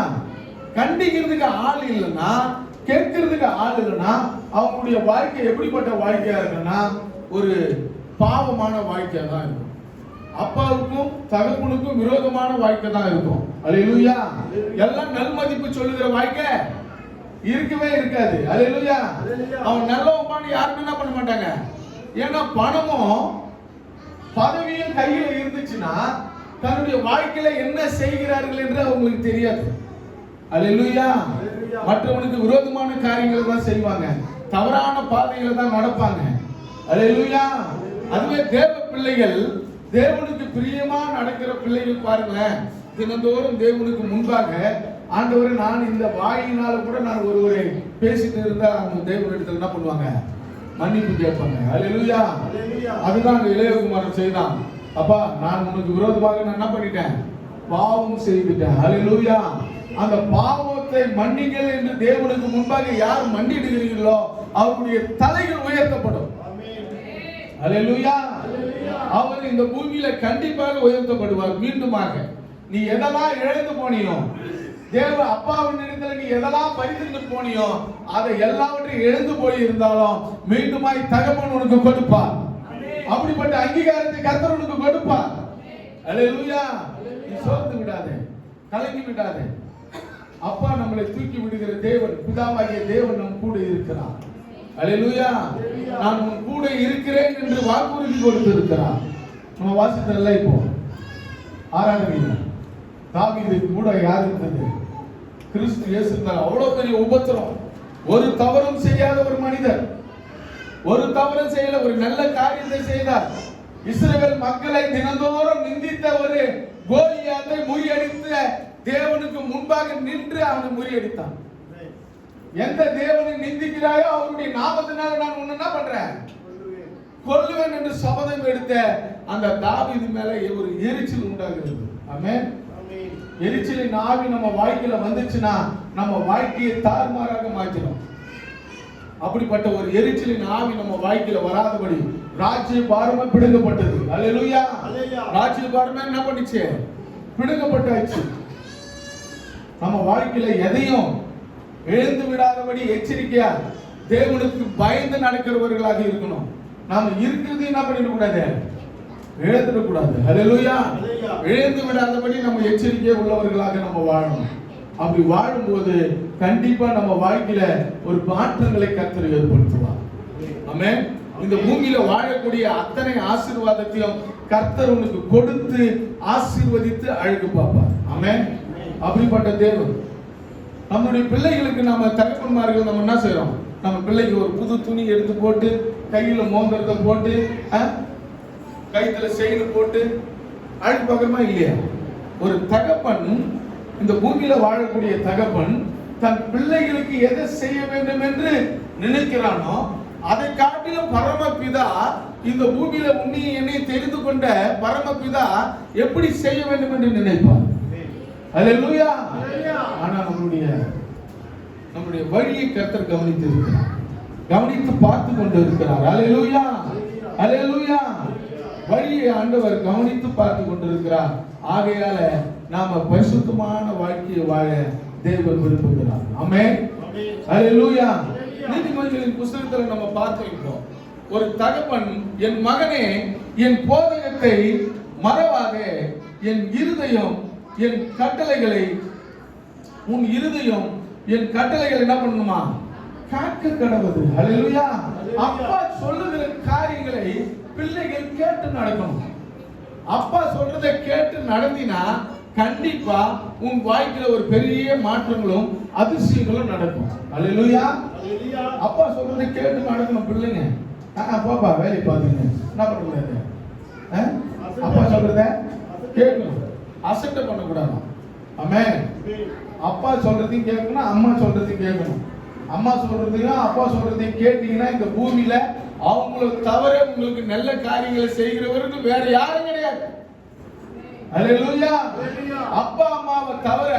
கண்டிக்கிறதுக்கு ஆள் இல்லைன்னா, கேட்கறதுக்கு ஆள் இல்லைன்னா அவங்களுடைய வாழ்க்கை எப்படிப்பட்ட வாழ்க்கையா இருக்குன்னா ஒரு பாவமான வாழ்க்கையா தான் இருக்கும். அப்பாவுக்கும் தகப்பனுக்கும் விரோதமான வாழ்க்கை தான் இருக்கும். அல்லேலூயா. எல்லாம் நல்மதிப்பு சொல்லுகிற வாழ்க்கை இருக்கவே இருக்காது. அல்லேலூயா. அவன் நல்லவன் யாருமே என்ன பண்ண மாட்டாங்க. ஏன்னா பணமும் பதவியும் கையில இருந்துச்சுன்னா தன்னுடைய வாழ்க்கையில என்ன செய்கிறார்கள் என்று அவங்களுக்கு தெரியாது. அல்லேலூயா. மற்றவனுக்கு விரோதமான காரியங்களை தான் செய்வாங்க, தவறான பாதையில தான் நடப்பாங்க. அல்லேலூயா. அதுவே தேவ பிள்ளைகள், தேவனுக்கு பிரியமா நடக்கிற பிள்ளைகள் பாருங்களேன், தினந்தோறும் தேவனுக்கு முன்பாக ஆண்டவரே, நான் இந்த வாயினால கூட நான் ஒருவரை பேசிட்டு இருந்தா அவங்க தேவனிடத்தில் என்ன பண்ணுவாங்க, மன்னிப்பு கேட்பாங்க. அல்லேலூயா. அதுதான் அந்த இளையகுமாரன் செய்தான். அப்பா, நான் உனக்கு விரோதமாக நான் என்ன பண்ணிட்டேன், பாவம் செய்துட்டேன். அல்லேலூயா. அந்த பாவத்தை மன்னிங்கள் என்று தேவனுக்கு முன்பாக யார் மன்னிடுகிறீர்களோ அவருடைய தலைகள் உயர்த்தப்படும். அல்லேலூயா. அவர் இந்த பூமியில கண்டிப்பாக உயர்த்தப்படுவார் மீண்டுமாக. நீ எதெல்லாம் இழந்து போனியோ, தேவ அப்பாவின் இடத்துல நீ எதெல்லாம் பறித்து போனியோ, அதை எல்லாவற்றையும் இழந்து போய் இருந்தாலும் மீண்டுமாய் தகப்பன் உனக்கு கொடுப்பார். அப்படிப்பட்ட அங்கீகாரத்தை கர்த்தர் உனக்கு கொடுப்பார். அல்லேலூயா. நீ சோர்ந்து விடாதே, கலங்கி விடாதே. அப்பா நம்மளை தூக்கி விடுகிற தேவன், பிதாவாகிய தேவன் நம் கூட இருக்கிறார். அல்லேலூயா. நான் உன் கூட இருக்கிறேன் என்று வாக்குறுதி கொடுத்திருக்கிறார். நம்ம வாசித்தல்ல இப்போ ஆராதனையில தாவீது கூட யார் இருந்தது, கிறிஸ்து இயேசு இருந்தார். அவ்வளவு பெரிய உபத்திரம், ஒரு தவறும் செய்யாத ஒரு மனிதர், ஒரு தவறும் செய்யல, ஒரு நல்ல காரியத்தை செய்தார். இஸ்ரவேல் மக்களை தினந்தோறும் நிந்தித்த ஒரு கோலியாத்தை முறியடித்த தேவனுக்கு முன்பாக நின்று அவனை முறியடித்தான். எந்த தேவனை நிந்திக்கிறாயோ அவருடைய நாமத்தினால நான் உன்னை என்ன பண்றேன், கொல்லுவேன் என்று சபதம் எடுத்த அந்த தாவீது மேல ஒரு எரிச்சல் உண்டாகிறது. ஆமென். எரிச்சலின் ஆவி நம்ம வாழ்க்கையில வந்துச்சுன்னா நம்ம வாழ்க்கையை தாறுமாறாக மாற்றிடும். அப்படிப்பட்ட ஒரு எரிச்சலின் ஆவி நம்ம வாழ்க்கையில வராதபடி ராஜ்ய பாரமே பிடுங்கப்பட்டது. அல்லேலூயா. ராஜ்ய பாரமே என்ன பண்ணிச்சு? பிடுங்கப்பட்டாச்சு. நம்ம வாழ்க்கையில எதையும் எழுந்து விடாதபடி எச்சரிக்கையா தேவனுக்கு பயந்து நடக்கிறவர்களாக இருக்கணும். நாம இருக்கிறது என்ன பண்ணிடக்கூடாது? இழந்துடக்கூடாது. அல்லேலூயா. இழந்து விடாதபடி நம்ம எச்சரிக்கை உள்ளவர்களாக நம்ம வாழணும். அப்படி வாழும்போது கண்டிப்பா நம்ம வாழ்க்கையில ஒரு மாற்றங்களை கர்த்தர் ஏற்படுத்துவார். ஆமென். இந்த பூமியில வாழக்கூடிய அத்தனை ஆசீர்வாதத்தையும் கர்த்தர் உனக்கு கொடுத்து ஆசீர்வதித்து அழகு பார்ப்பார். ஆமென். அப்படிப்பட்ட தேவன் நம்முடைய பிள்ளைகளுக்கு நம்ம தகப்பன்மார்கள் நம்ம என்ன செய்யறோம்? நம்ம பிள்ளைக்கு ஒரு புது துணி எடுத்து போட்டு கையில மோதிரத்தை போட்டு கைத்துல செயின் போட்டு அழகு பார்க்கறமா இல்லையா? ஒரு தகப்பன், இந்த பூமியில வாழக்கூடிய தகப்பன் தன் பிள்ளைகளுக்கு எதை செய்ய வேண்டும் என்று நினைக்கிறானோ அதை காட்டிலும் பரமபிதா, இந்த பூமியில உன்னை என்னை தெரிந்து கொண்ட பரமபிதா எப்படி செய்ய வேண்டும் என்று நினைப்பார். அல்லேலூயா. ஆனா நம்முடைய வழியை கர்த்தர் கவனித்து இருக்கிறார், கவனித்து பார்த்து கொண்டு இருக்கிறார். அல்லேலூயா. அல்லேலூயா. வழியை ஆண்டவர் கவனித்து பார்த்து கொண்டிருக்கிறார். ஆகையால நாம பரிசுத்தமான வாழ்க்கையை வாழ தேவன் விரும்புகிறார். ஆமென். அல்லேலூயா. நீதிமொழிகளின் புத்தகத்துல நம்ம பார்த்திருக்கிறோம். ஒரு தகப்பன், என் மகனே என் போதகத்தை மறவாதே, என் இருதயம் என் கட்டளைகளை, உன் இருதயம் என் கட்டளைகளை என்ன பண்ணணுமா? காக்க கடவுது. அல்லேலூயா. அப்பா சொல்லுகிற காரியங்களை பிள்ளைகள் கேட்டு நடக்கணும். அப்பா சொல்றதை கேட்டு நடந்தினா கண்டிப்பா உன் வாழ்க்கையில ஒரு பெரிய மாற்றங்களும் அதிசயங்களும் நடக்கும். அல்லேலூயா. அப்பா சொல்றதை கேட்டு நடக்கணும் பிள்ளைங்க. பாப்பா வேலை பாருங்க, என்ன பண்ணக்கூடாது? அப்பா சொல்றத கேட்கணும், அசட்டை பண்ணக்கூடாது. ஆமென். அப்பா சொல்றதையும் கேட்கணும், அம்மா சொல்றதையும் கேட்கணும். அம்மா சொல்றதையும் அப்பா சொல்றதையும் கேட்டீங்கன்னா இந்த பூமியில அவங்கள தவிர உங்களுக்கு நல்ல காரியங்களை செய்கிறவர்கள் வேற யாரும் கிடையாது. அல்லேலூயா. அப்பா அம்மாவை தவிர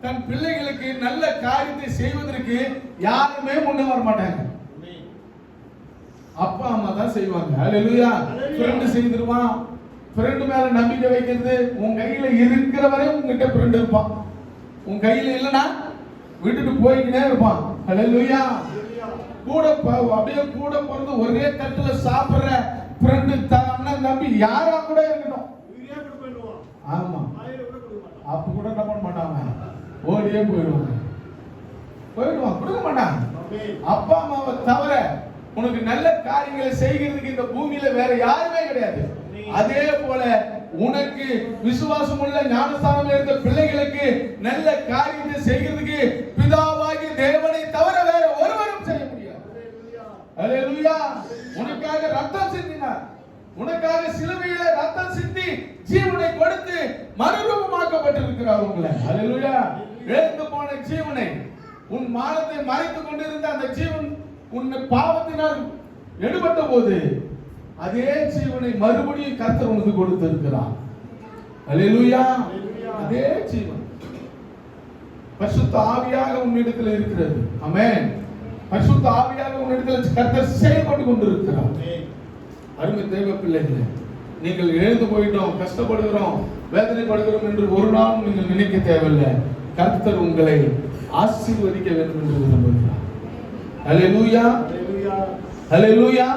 தன் பிள்ளைகளுக்கு நல்ல காரியத்தை செய்வதற்கு யாருமே முன்ன வர மாட்டாங்க. அப்பா அம்மா தான் செய்வாங்க. அல்லேலூயா. ஃப்ரெண்ட் செய்திருவான். ஃப்ரெண்ட் மேல நம்பிக்கை வைக்கிறது. உன் கையில இருக்கிற வரை உங்ககிட்ட ஃப்ரெண்ட் இருப்பான். உன் கையில இல்லைன்னா விட்டுட்டு போய்க்கிட்டே இருப்பான். அல்லேலூயா. கூட அப்படியே கூட பிறந்து ஒரே தட்டுல சாப்பிடுற ஃப்ரெண்டு தான் நம்பி யாரா கூட இருக்கணும். ஆமா, அப்ப கூட என்ன பண்ண மாட்டாங்க, ஓடியே போயிடுவாங்க. கொடுக்க மாட்டாங்க. அப்பா அம்மாவை தவிர உனக்கு நல்ல காரியங்களை செய்கிறதுக்கு இந்த பூமியில வேற யாருமே கிடையாது. அதே போல உனக்கு விசுவாசம் உள்ள ஞானஸ்தானம் எடுத்த பிள்ளைகளுக்கு நல்ல காரியத்தை செய்கிறதுக்கு பிதாவாகிய தேவனை தவிர வேற ஒருவரும் செய்ய முடியாது. அல்லேலூயா. உனக்காக ரத்தம் சிந்தினார். உனக்காக சிலுவையில ரத்தம் சிந்தி ஜீவனை கொடுத்து மறுரூபமாக்கப்பட்டிருக்கிறார் உங்களை. அல்லேலூயா. இழந்து போன ஜீவனை, உன் மானத்தை மறைத்துக் கொண்டிருந்த அந்த ஜீவன் உன்னை பாவத்தினால் எடுபட்ட போது அதே ஜீவனை மறுபடியும் கர்த்தர் உனக்கு கொடுத்திருக்கிறார். அல்லேலூயா. அதே ஜீவன் பரிசுத்த ஆவியாக உன்னிடத்தில் இருக்கிறது. ஆமென். பரிசுத்த ஆவியாக உன்னிடத்தில் கர்த்தர் செயல்பட்டு கொண்டிருக்கிறார். அருமை தேவ பிள்ளைகளே, நீங்கள் எழுந்து போயிட்டோம், கஷ்டப்படுகிறோம், வேதனைப்படுகிறோம் என்று ஒரு நாள் நீங்கள் நினைக்க தேவையில்லை. கர்த்தர் உங்களை ஆசீர்வதிக்க வேண்டும் என்று விரும்புகிறார். அல்லேலூயா. அல்லேலூயா.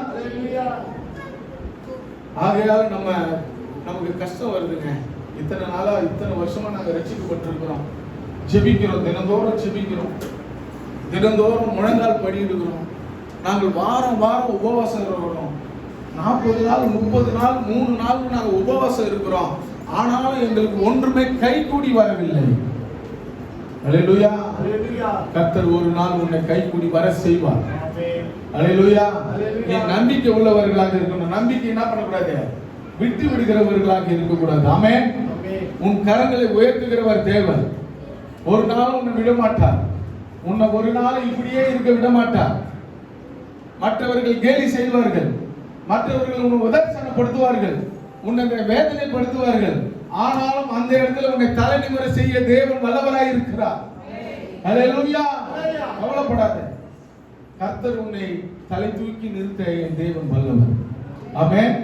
ஆகையால நமக்கு கஷ்டம் வருதுங்க. இத்தனை நாளா இத்தனை வருஷமா நாங்க ரட்சிக்கப்பட்டிருக்கிறோம், ஜெபிக்கிறோம், தினந்தோறும் ஜெபிக்கிறோம், தினந்தோறும் முழங்கால் படியிடுகிறோம். நாங்கள் வாரம் வாரம் உபவாசம் இருக்கிறோம். 40 நாள் 30 நாள் 3 நாள் நாங்கள் உபவாசம் இருக்கிறோம். ஆனாலும் எங்களுக்கு ஒன்றுமே கைகூடி வரவில்லை. அல்லேலூயா. கர்த்தர் ஒரு நாள் உன்னை கைகூடி வர செய்வார். அல்லேலூயா. நீ நம்பிக்கை உள்ளவர்களாக இருக்கணும். நம்பிக்கை என்ன பண்ணக்கூடாது? விட்டு விடுகிறவர்களாக இருக்கக்கூடாது. ஆமென். உன் கரங்களை உயர்த்துகிறவர் தேவன். ஒரு நாள் உன்னை விட மாட்டார். உன்னை ஒரு நாள் இப்படியே இருக்க விட மாட்டார். மற்றவர்கள் கேலி செய்வார்கள், மற்றவர்கள் உன்னை உதாசீனப்படுத்துவார்கள், உன்னை வேதனைப்படுத்துவார்கள். ஆனாலும் அந்த இடத்துல உன்னை தலைநிமிர செய்ய தேவன் வல்லவராய் இருக்கிறார். அல்லேலூயா. கவலைப்படாத, கர்த்தர் உன்னை தலை தூக்கி நிறுத்த என் தேவன் வல்லவர். ஆமென்.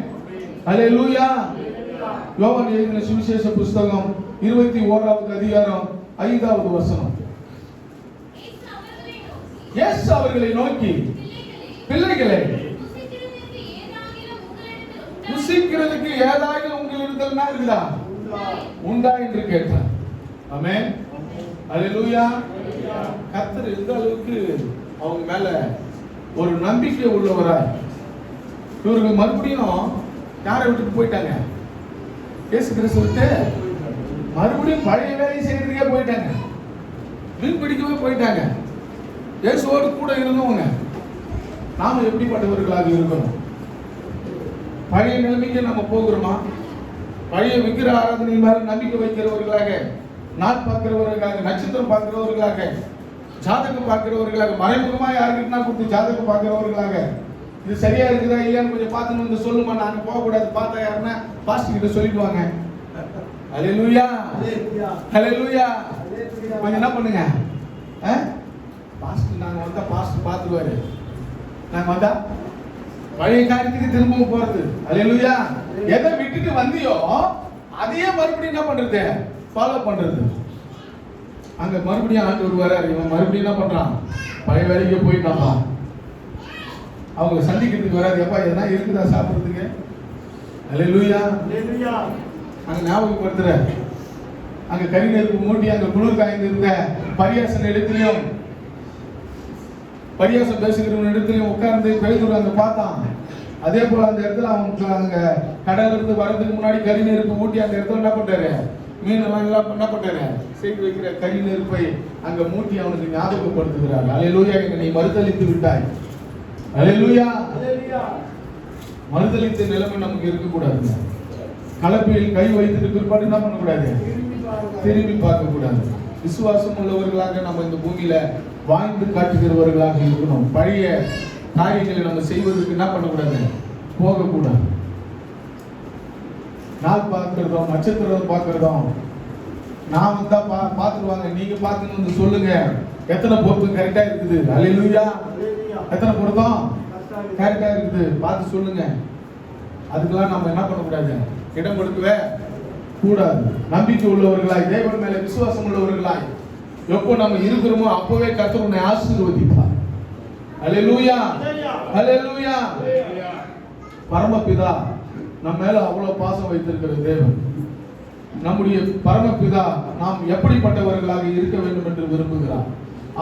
அல்லேலூயா. யோவான் எழுதின சுவிசேஷ புஸ்தகம் 21வது அதிகாரம் 5வது வசனம். இயேசு அவர்களை நோக்கி, பிள்ளைகளே, புசிக்கிறதுக்கு ஏதாவது உங்களிடத்தில் இருக்குதா? உண்டா என்று கேட்டார். ஆமென். அல்லேலூயா. கர்த்தர் எந்த அளவுக்கு அவங்க மேல ஒரு நம்பிக்கை உள்ளவராய், இவர்கள் மறுபடியும் யாரை விட்டுட்டு போயிட்டாங்க? இயேசு கிறிஸ்து விட்டு மறுபடியும் பழைய வேலையை செய்யறதுக்கே போயிட்டாங்க. மீன் பிடிக்கவே போயிட்டாங்க. இயேசுவோடு கூட இருந்தவங்க. நாம எப்படிப்பட்டவர்களாக இருக்கணும்? பழைய நிலைமைக்கு நம்ம போகிறோமா? பழைய விக்கிர ஆராதனை மேல நம்பிக்கை வைக்கிறவர்களாக, நாள் பார்க்கிறவர்களாக, நட்சத்திரம் பார்க்கிறவர்களாக, ஜாதகம் பார்க்கிறவர்களாக, மறைமுகமா யாருக்குன்னா கொடுத்து ஜாதகம் பார்க்கிறவர்களாக, இது சரியா இருக்குதா இல்லையான்னு கொஞ்சம் பார்த்துன்னு வந்து சொல்லுமா, நாங்க போக கூடாது, பார்த்தா யாருன்னா பாஸ்டர் கிட்ட சொல்லிடுவாங்க. அல்லேலூயா. அல்லேலூயா. கொஞ்சம் என்ன பண்ணுங்க, பாஸ்டர் நாங்க வந்தா பாஸ்டர் பார்த்துருவாரு, நாங்க வந்தா பழைய காரியத்துக்கு திரும்பவும் போறது. அல்லேலூயா. எதை விட்டுட்டு வந்தியோ அதையே மறுபடியும் என்ன பண்றது? ஃபாலோ பண்றது. அங்க மறுபடியும் ஆண்டவர் வராரு, இவன் மறுபடியும் என்ன பண்றான்? பழைய வேலைக்கு போயிட்டாப்பா. அவங்க சந்திக்கிறதுக்கு வராது. எப்பா எதனா இருக்குதா சாப்பிடுறதுக்கு? அல்லேலூயா. அங்க ஞாபகப்படுத்துற, அங்க கறி நெருப்பு மூட்டி அங்க குளிர் காய்ந்து இருந்த பரியாசன் இடத்துலயும், பரியாசம் பேசுகிறவன் இடத்துலயும் உட்கார்ந்து பேதுரு அங்க பார்த்தான். அதே போல அந்த இடத்துல அவங்க அங்க கடல்ல இருந்து வரதுக்கு முன்னாடி கறி நெருப்பு மூட்டி அந்த இடத்துல என்ன பண்றாரு? மீன் எல்லாம் என்ன பண்றாரு? செய்து வைக்கிற கறி நெருப்பை அங்க மூட்டி அவனுக்கு ஞாபகப்படுத்துகிறார். அல்லேலூயா. நீ மறுதலித்து விட்டாய். அல்லேலூயா. மறுதலித்த நிலைமை நமக்கு இருக்கக்கூடாது. கலப்பையில் கை வைத்துட்டு பிற்பாடு என்ன பண்ணக்கூடாது? திரும்பி பார்க்க கூடாது. விசுவாசம் உள்ளவர்களாக நம்ம இந்த பூமியில வாழ்ந்து காட்டுகிறவர்களாக இருக்கணும். பழைய காரியங்களை நம்ம செய்வதற்கு என்ன பண்ணக்கூடாது? போகக்கூடாது. நாள் பார்க்கிறதும் நட்சத்திரம் பார்க்கிறதும் நான் வந்தா பார்த்துருவாங்க, நீங்க பார்த்துன்னு வந்து சொல்லுங்க எத்தனை பொருத்தம் கரெக்டா இருக்குது. அல்லேலூயா. எத்தனை பொருத்தம் கரெக்டா இருக்குது பார்த்து சொல்லுங்க. அதுக்கெல்லாம் நம்ம என்ன பண்ணக்கூடாது? இடம் கொடுக்கவே கூடாது. நம்பிக்கை உள்ளவர்களாய், தேவன் மேல விசுவாசம் உள்ளவர்களாய் எப்போ நம்ம இருக்கிறோமோ அப்பவே கர்த்தர் உன்னை ஆசீர்வதிப்பார். அல்லேலூயா. அல்லேலூயா. பரமபிதா நம்ம மேல அவ்வளவு பாசம் வைத்திருக்கிற தேவன், நம்முடைய பரமபிதா நாம் எப்படிப்பட்டவர்களாக இருக்க வேண்டும் என்று விரும்புகிறார்.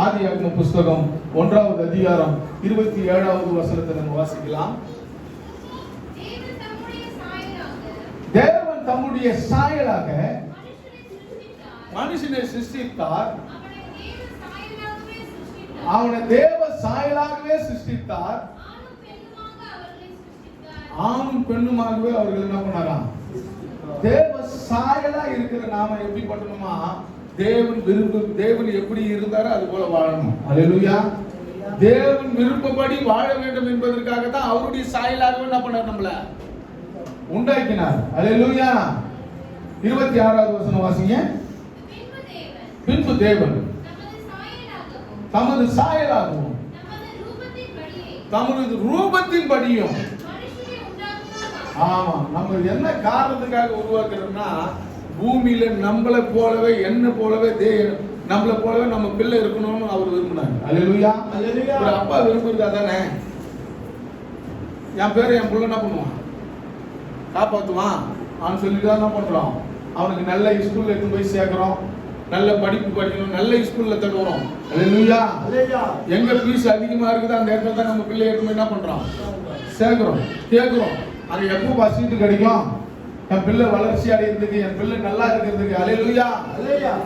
ஆதியாகம புஸ்தகம் 1வது அதிகாரம் 27வது வசனத்தை நம்ம வாசிக்கலாம். தேவன் தம்முடைய சாயலாக மனுஷனை சிருஷ்டித்தார். அவனை தேவ சாயலாகவே சிருஷ்டித்தார். ஆணும் பெண்ணுமாகவே அவர்கள் என்ன பண்ணாராம்? தேவ சாயலா இருக்கிற நாம எப்படி பண்ணணுமா? தேவன் தேவன் எப்படி இருந்தாரோ அது போல வாழணும். அல்லேலூயா. தேவன் விருப்பப்படி வாழ வேண்டும் என்பதற்காக தான் அவருடைய சாயலாகவே என்ன பண்ணார்? நம்மள உண்டாக்கினார். அல்லேலூயா. 26வது வசனம் வாசிங்க. பின்பு தேவன் தமது சாயலாகவும் தமது ரூபத்தின் படியும், ஆமா, நம்ம என்ன காரணத்துக்காக உருவாக்குறோம்னா, பூமியில நம்மளை போலவே என்ன போலவே நம்மளை போலவே நம்ம பிள்ளை இருக்கணும்னு அவர் விரும்பினார். அல்லேலூயா. ஒரு அப்பா விரும்புறது அதானே. என் பேரை என் பிள்ளை என்ன பண்ணுவான்? காப்பாற்றுவான். அவன் சொல்லிட்டு தான் என்ன பண்றோம்? அவனுக்கு நல்ல ஸ்கூல்ல எடுத்து போய் சேர்க்கிறோம், நல்ல படிப்பு படிக்கணும், நல்ல ஸ்கூல்ல தருவோம். அல்லேலூயா. எங்க ஃபீஸ் அதிகமா இருக்குது அந்த இடத்துல தான் நம்ம பிள்ளை எடுத்து என்ன பண்றோம்? சேர்க்கிறோம், கேட்கிறோம். அது எப்போ சீட்டு கிடைக்கும்? என் பிள்ளை வளர்ச்சி அடைகிறதுக்கு, என் பிள்ளை நல்லா இருக்கிறதுக்கு. அல்லேலூயா.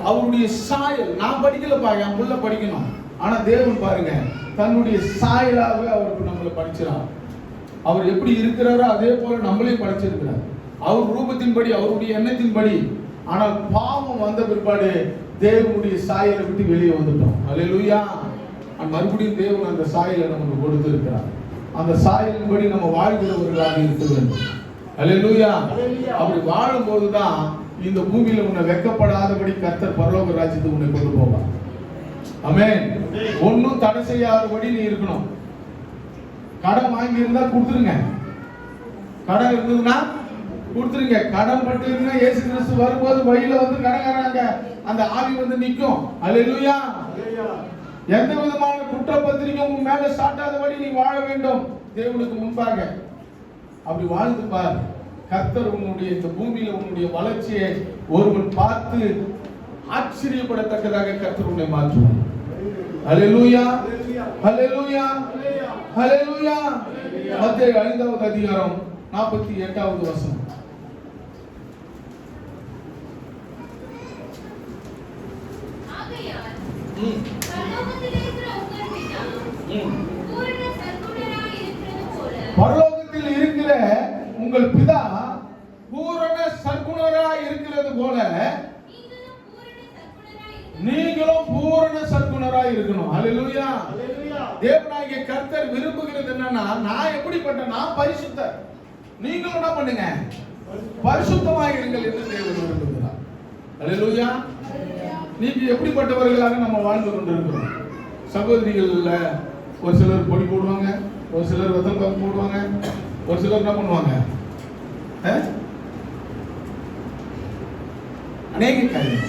அவருடைய சாயல். நான் படிக்கலப்பா, என் பிள்ளை படிக்கணும். ஆனா தேவன் பாருங்க, தன்னுடைய சாயலாகவே அவருக்கு நம்மளை படிச்சிடார். அவர் எப்படி இருக்கிறாரோ அதே போல நம்மளையும் படைச்சிருக்கிறார். அவர் ரூபத்தின்படி, அவருடைய எண்ணத்தின்படி. ஆனால் பாவம் வந்த பிற்பாடு தேவனுடைய சாயலை விட்டு வெளியே வந்துட்டோம். அல்லேலூயா. மறுபடியும் தேவன் அந்த சாயலை நமக்கு கொடுத்திருக்கிறார். அந்த சாயலின்படி நம்ம வாழ்கிறவர்களாக இருக்க வேண்டும். அல்லேலூயா. அப்படி வாழும் போதுதான் இந்த பூமியில உன்னை வெக்கப்படாதபடி கர்த்தர் பரலோக ராஜ்யத்துக்கு உன்னை கொண்டு போவார். ஆமென். ஒன்னும் தடை செய்யாதபடி நீ இருக்கணும். கடன் வாங்கி இருந்தா கொடுத்துருங்க. கடன் இருந்ததுன்னா கொடுத்துருங்க. கடன் பட்டு இருந்தா இயேசு கிறிஸ்து வரும்போது வழியில வந்து கடன்காரங்க அந்த ஆவி வந்து நிற்கும். அல்லேலூயா. எந்த விதமான குற்றப்பத்திரிகை உன் மேல சாட்டாதபடி நீ வாழ வேண்டும் தேவனுக்கு முன்பாக. அப்படி வாழ்ந்து பார். கர்த்தர் உன்னுடைய இந்த பூமியில உன்னுடைய வளர்ச்சியை ஒருவன் பார்த்து ஆச்சரியப்படத்தக்கதாக கர்த்தர் உன்னை மாற்றுவார். அல்லேலூயா, அல்லேலூயா, அல்லேலூயா. மத்தேயு 5வது அதிகாரம் 48வது வசனம். பரலோகத்தில் இருக்கிற உங்கள் பிதா பூரண சற்குணராய் இருக்கிறது போல நீங்களும் பூரண சற்குணராய் இருக்கணும். அல்லேலூயா. தேவனாகிய கர்த்தர் விரும்புகிறது என்னன்னா, நான் எப்படிப்பட்ட, நான் பரிசுத்தர், நீங்களும் என்ன பண்ணுங்க, பரிசுத்தமாய் இருங்கள் என்று தேவன் விரும்புகிறார். அல்லேலூயா. நீங்க எப்படிப்பட்டவர்களாக நம்ம வாழ்ந்து கொண்டிருக்கிறோம்? சகோதரிகள்ல ஒரு சிலர் பொடி போடுவாங்க, ஒரு சிலர் வெத்தல் பாக்கு போடுவாங்க, ஒரு சிலர் என்ன பண்ணுவாங்க, அநேக காரியம்.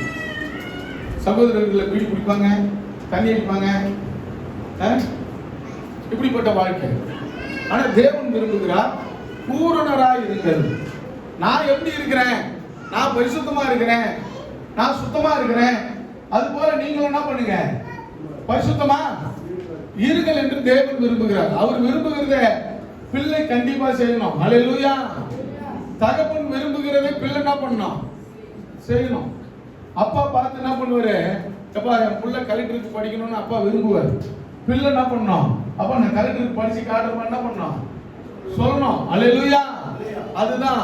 சகோதரர்களை பீடி குடிப்பாங்க, தண்ணி அடிப்பாங்க, இப்படிப்பட்ட வாழ்க்கை. ஆனா தேவன் விரும்புகிறார் பூரணராய் இருக்கிறது. நான் எப்படி இருக்கிறேன், நான் பரிசுத்தமா இருக்கிறேன், நான் சுத்தமா இருக்கிறேன், அது போல நீங்களும் என்ன பண்ணுங்க, பரிசுத்தமா இருங்கள் என்று தேவன் விரும்புகிறார். அவர் விரும்புகிறத பிள்ளை கண்டிப்பா செய்யணும். அல்லேலூயா. தகப்பன் விரும்புகிறதை பிள்ளை என்ன பண்ணணும், செய்யணும். அப்பா பார்த்து என்ன பண்ணுவாரு, அப்பா என் பிள்ளை கலெக்டருக்கு படிக்கணும்னு அப்பா விரும்புவார். பிள்ளை என்ன பண்ணணும், அப்பா நான் கலெக்டருக்கு படிச்சு காட்டுறேன் என்ன பண்ணணும், சொல்லணும். அல்லேலூயா. அதுதான்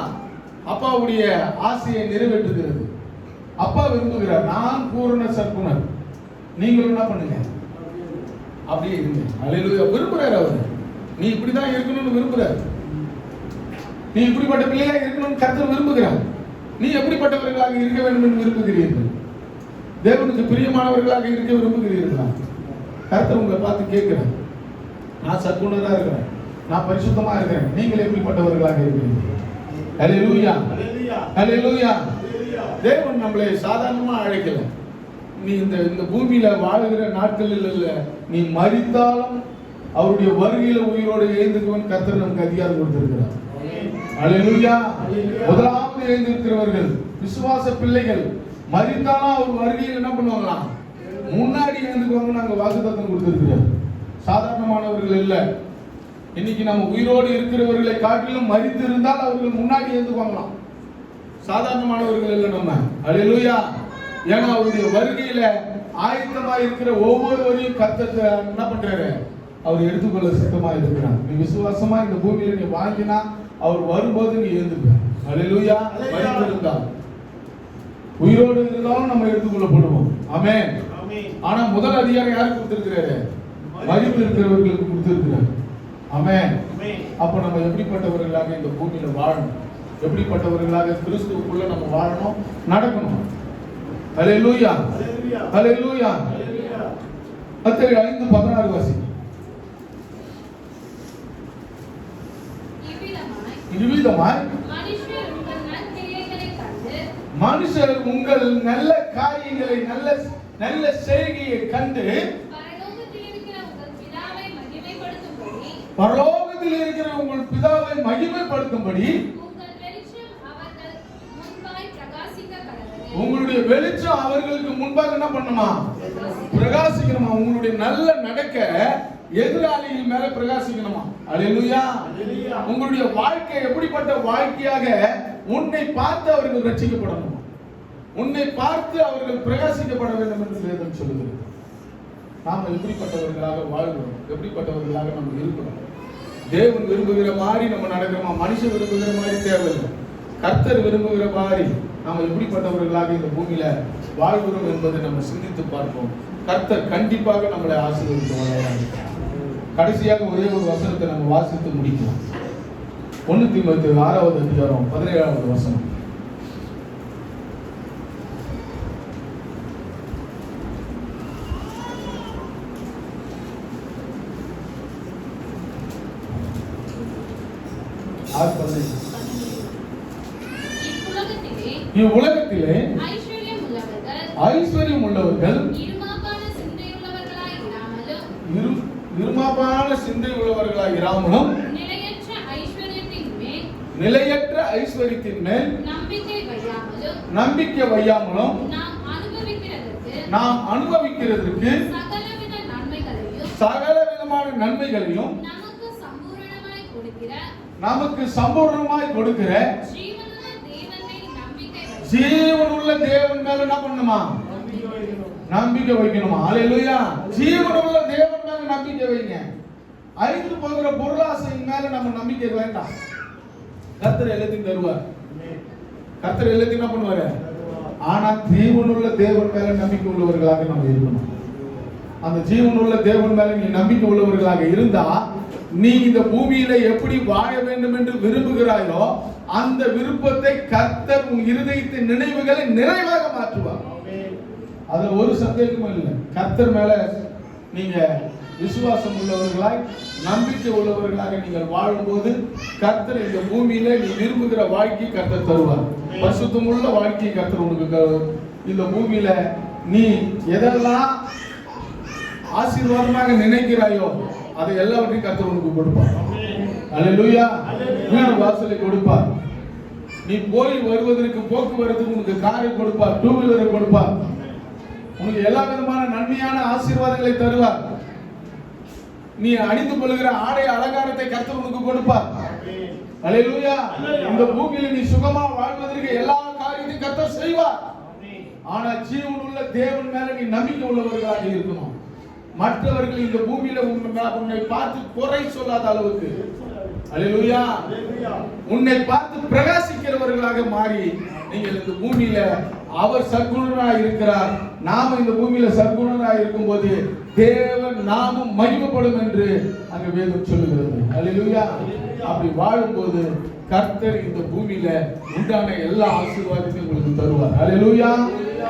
அப்பாவுடைய ஆசையை நிறைவேற்றுகிறது. அப்பா விரும்புகிறார் நான் பூரண சற்குணர், நீங்களும் என்ன பண்ணுங்க, அப்படியே இருங்க. அல்லேலூயா. விரும்புறாரு அவர். நீ இப்படிதான் இருக்கணும்னு விரும்புறாரு. நீ இப்படிப்பட்ட பிள்ளையா இருக்கணும்னு கர்த்தர் விரும்புகிறார். நீ எப்படிப்பட்டவர்களாக இருக்க வேண்டும் என்று விரும்புகிறீர்கள்? தேவனுக்கு பிரியமானவர்களாக இருக்க விரும்புகிறீர்களா? கர்த்தர் உங்களை பார்த்து கேட்கிறார், நான் சற்குணரா இருக்கிறேன், நான் பரிசுத்தமா இருக்கிறேன், நீங்கள் எப்படிப்பட்டவர்களாக இருக்கிறீர்கள்? அல்லேலூயா, அல்லேலூயா. தேவன் நம்மளை சாதாரணமா அழைக்கல. நீ இந்த பூமியில வாழுகிற நாட்களில் இல்ல, நீ மரித்தாலும் அவருடைய வருகையில உயிரோடு எழுந்துக்குவன் கர்த்தர் நமக்கு அதிகாரம் கொடுத்திருக்கிறார். அல்லேலூயா. முதலாவது எழுந்திருக்கிறவர்கள் விசுவாச பிள்ளைகள் மரித்தாலும் அவர் வருகையில் என்ன பண்ணுவாங்களாம், முன்னாடி எழுந்துக்குவாங்க. நாங்க வாக்குத்தத்தம் கொடுத்திருக்கிறோம். சாதாரணமானவர்கள் இல்ல. இன்னைக்கு நம்ம உயிரோடு இருக்கிறவர்களை காட்டிலும் மரித்து இருந்தால் அவர்கள் முன்னாடி எழுந்துக்குவாங்களாம். சாதாரணமானவர்கள் இல்ல நம்ம. அல்லேலூயா. ஏன்னா அவருடைய வருகையில ஆயத்தமா இருக்கிற ஒவ்வொருவரையும் கர்த்தர் என்ன பண்றாரு, அவர் எடுத்துக்கொள்ள சித்தமா இருக்கிறார். நீ விசுவாசமா இந்த பூமியில நீ வாங்கினா அவர் வரும்போது நீ எழுந்துக்க. அல்லேலூயா. மரித்திருந்தால் உயிரோடு இருந்தாலும் நம்ம எடுத்துக்கொள்ளப்படுவோம். ஆமென். ஆனா முதல் அதிகாரம் யாருக்கு கொடுத்திருக்கிறாரு, மரித்து இருக்கிறவர்களுக்கு கொடுத்திருக்கிறார். ஆமென். அப்ப நம்ம எப்படிப்பட்டவர்களாக இந்த பூமியில வாழணும், எப்படிப்பட்டவர்களாக கிறிஸ்துவுக்குள்ள நம்ம வாழணும், நடக்கணும். அல்லேலூயா, அல்லேலூயா. மத்தேயு 5:16 வாசி. இவ்விதமாய் மனுஷர் உங்கள் நல்ல காரியங்களை, நல்ல செய்கையை கண்டு பரலோகத்தில் இருக்கிற உங்கள் பிதாவை மகிமைப்படுத்தும்படி உங்களுடைய வெளிச்சம் அவர்களுக்கு முன்பாக என்ன பண்ணுமா, பிரகாசிக்கணுமா. உங்களுடைய நல்ல நடக்க எதிராளிகள் மேல பிரகாசிக்கணுமா. அல்லேலூயா. உங்களுடைய வாழ்க்கை எப்படிப்பட்ட வாழ்க்கையாக, உன்னை பார்த்து அவர்கள் ரட்சிக்கப்படணும், உன்னை பார்த்து அவர்கள் பிரகாசிக்கப்பட வேண்டும் என்று வேதம் சொல்லுகிறது. நாம் எப்படிப்பட்டவர்களாக வாழ்கிறோம், எப்படிப்பட்டவர்களாக நம்ம இருக்கிறோம். தேவன் விரும்புகிற மாதிரி நம்ம நடக்கிறோமா, மனுஷன் விரும்புகிற மாதிரி தேவையில்லை. கர்த்தர் விரும்புகிற மாதிரி நாம் எப்படிப்பட்டவர்களாக இந்த பூமியில வாழ்கிறோம் என்பதை நம்ம சிந்தித்து பார்ப்போம். கர்த்தர் கண்டிப்பாக நம்மளை ஆசீர்வதிப்பார். கடைசியாக ஒரே ஒரு வசனத்தை நம்ம வாசித்து முடிக்கலாம். 1 தீமோத்தேயு 6வது அதிகாரம் 17வது வசனம். இவ்வுலகத்திலே ஐஸ்வர்யம் உள்ளவர்கள் இருமாப்பான சிந்தை உள்ளவர்களாய் இராமலும் நிலையற்ற ஐஸ்வர்யத்தின் மேல் நம்பிக்கை வையாமலும் நாம் அனுபவிக்கிறதற்கு சகல விதமான நன்மைகளையும் நமக்கு சம்பூர்ணமாய் கொடுக்கிற ஜீவனுள்ள தேவன் மேல என்ன பண்ணணுமா? நம்பிக்கை வைக்கணுமா? அல்லேலூயா. ஜீவனுள்ள தேவன் மேல நம்பிக்கை வைங்க. அழிந்து போகிற பொருளாசையின் மேல நம்ம நம்பிக்கை வேண்டாம். கர்த்தர் எல்லாத்தையும் தருவார். கர்த்தர் எல்லாத்தையும் என்ன பண்ணுவாரு? ஆனா ஜீவனுள்ள தேவன் மேல நம்பிக்கை உள்ளவர்களாக நம்ம இருக்கணும். அந்த ஜீவனுள்ள தேவன் மேல நீ நம்பிக்கை உள்ளவர்களாக இருந்தா நீ இந்த பூமியில எப்படி வாழ வேண்டும் என்று விரும்புகிறாயோ அந்த விருப்பத்தை கர்த்தர் உன் இருதயத்தின் நினைவுகளை நிறைவாக மாற்றுவார். அதுல ஒரு சந்தேகமும் இல்லை. கர்த்தர் மேல நீங்க விசுவாசம் உள்ளவர்களாய் நம்பிக்கை உள்ளவர்களாக நீங்கள் வாழும்போது கர்த்தர் இந்த பூமியில நீ விரும்புகிற வாழ்க்கையை கர்த்தர் தருவார். பரிசுத்தமுள்ள வாழ்க்கையை கர்த்தர் உனக்கு இந்த பூமியில நீ எதெல்லாம் ஆசீர்வாதமாக நினைக்கிறாயோ அதை எல்லாவற்றையும் கர்த்தர் உனக்கு கொடுப்பார். அல்லேலூயா. வீடு வாசலை கொடுப்பார். நீ போய் வருவதற்கு போக்குவரத்துக்கு உனக்கு காரை கொடுப்பார், டூ வீலரை கொடுப்பார். உனக்கு எல்லா விதமான நன்மையான ஆசீர்வாதங்களை தருவார். நீ அணிந்து கொள்கிற ஆடை அலங்காரத்தை கர்த்தர் உனக்கு கொடுப்பார். அல்லேலூயா. இந்த பூமியில நீ சுகமா வாழ்வதற்கு எல்லா காரியத்தையும் கர்த்தர் செய்வார். ஆனா ஜீவனுள்ள தேவன் மேல நீ நம்பிக்கை உள்ளவர்களாக இருக்கணும். மற்றவர்கள் இந்த பூமியில உன்னை பார்த்து குறை சொல்லாத அளவுக்கு, அல்லேலூயா, உன்னை பார்த்து பிரகாசிக்கிறவர்களாக மாறி நீங்கள் இந்த பூமியில அவர் சற்குணராய் இருக்கிறார், நாம இந்த பூமியில சற்குணராய் இருக்கும் போது தேவன் நாமும் மகிமைப்படும் என்று அங்க வேதம் சொல்லுகிறது. அல்லேலூயா. அப்படி வாழும்போது கர்த்தர் இந்த பூமியில உண்டான எல்லா ஆசீர்வாதத்தையும் உங்களுக்கு தருவார். அல்லேலூயா.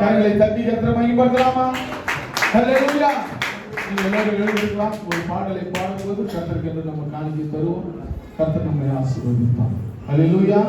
கரங்களை தட்டி கர்த்தரை மகிமைப்படுத்தலாமா? அல்லேலூயா. நீங்க எல்லாரும் எழுந்திருக்கலாம். ஒரு பாடலை பாடும்போது கர்த்தருக்கு என்று நம்ம காணிக்கை தருவோம். கர்த்தர் நம்மை ஆசீர்வதிப்பார். அல்லேலூயா.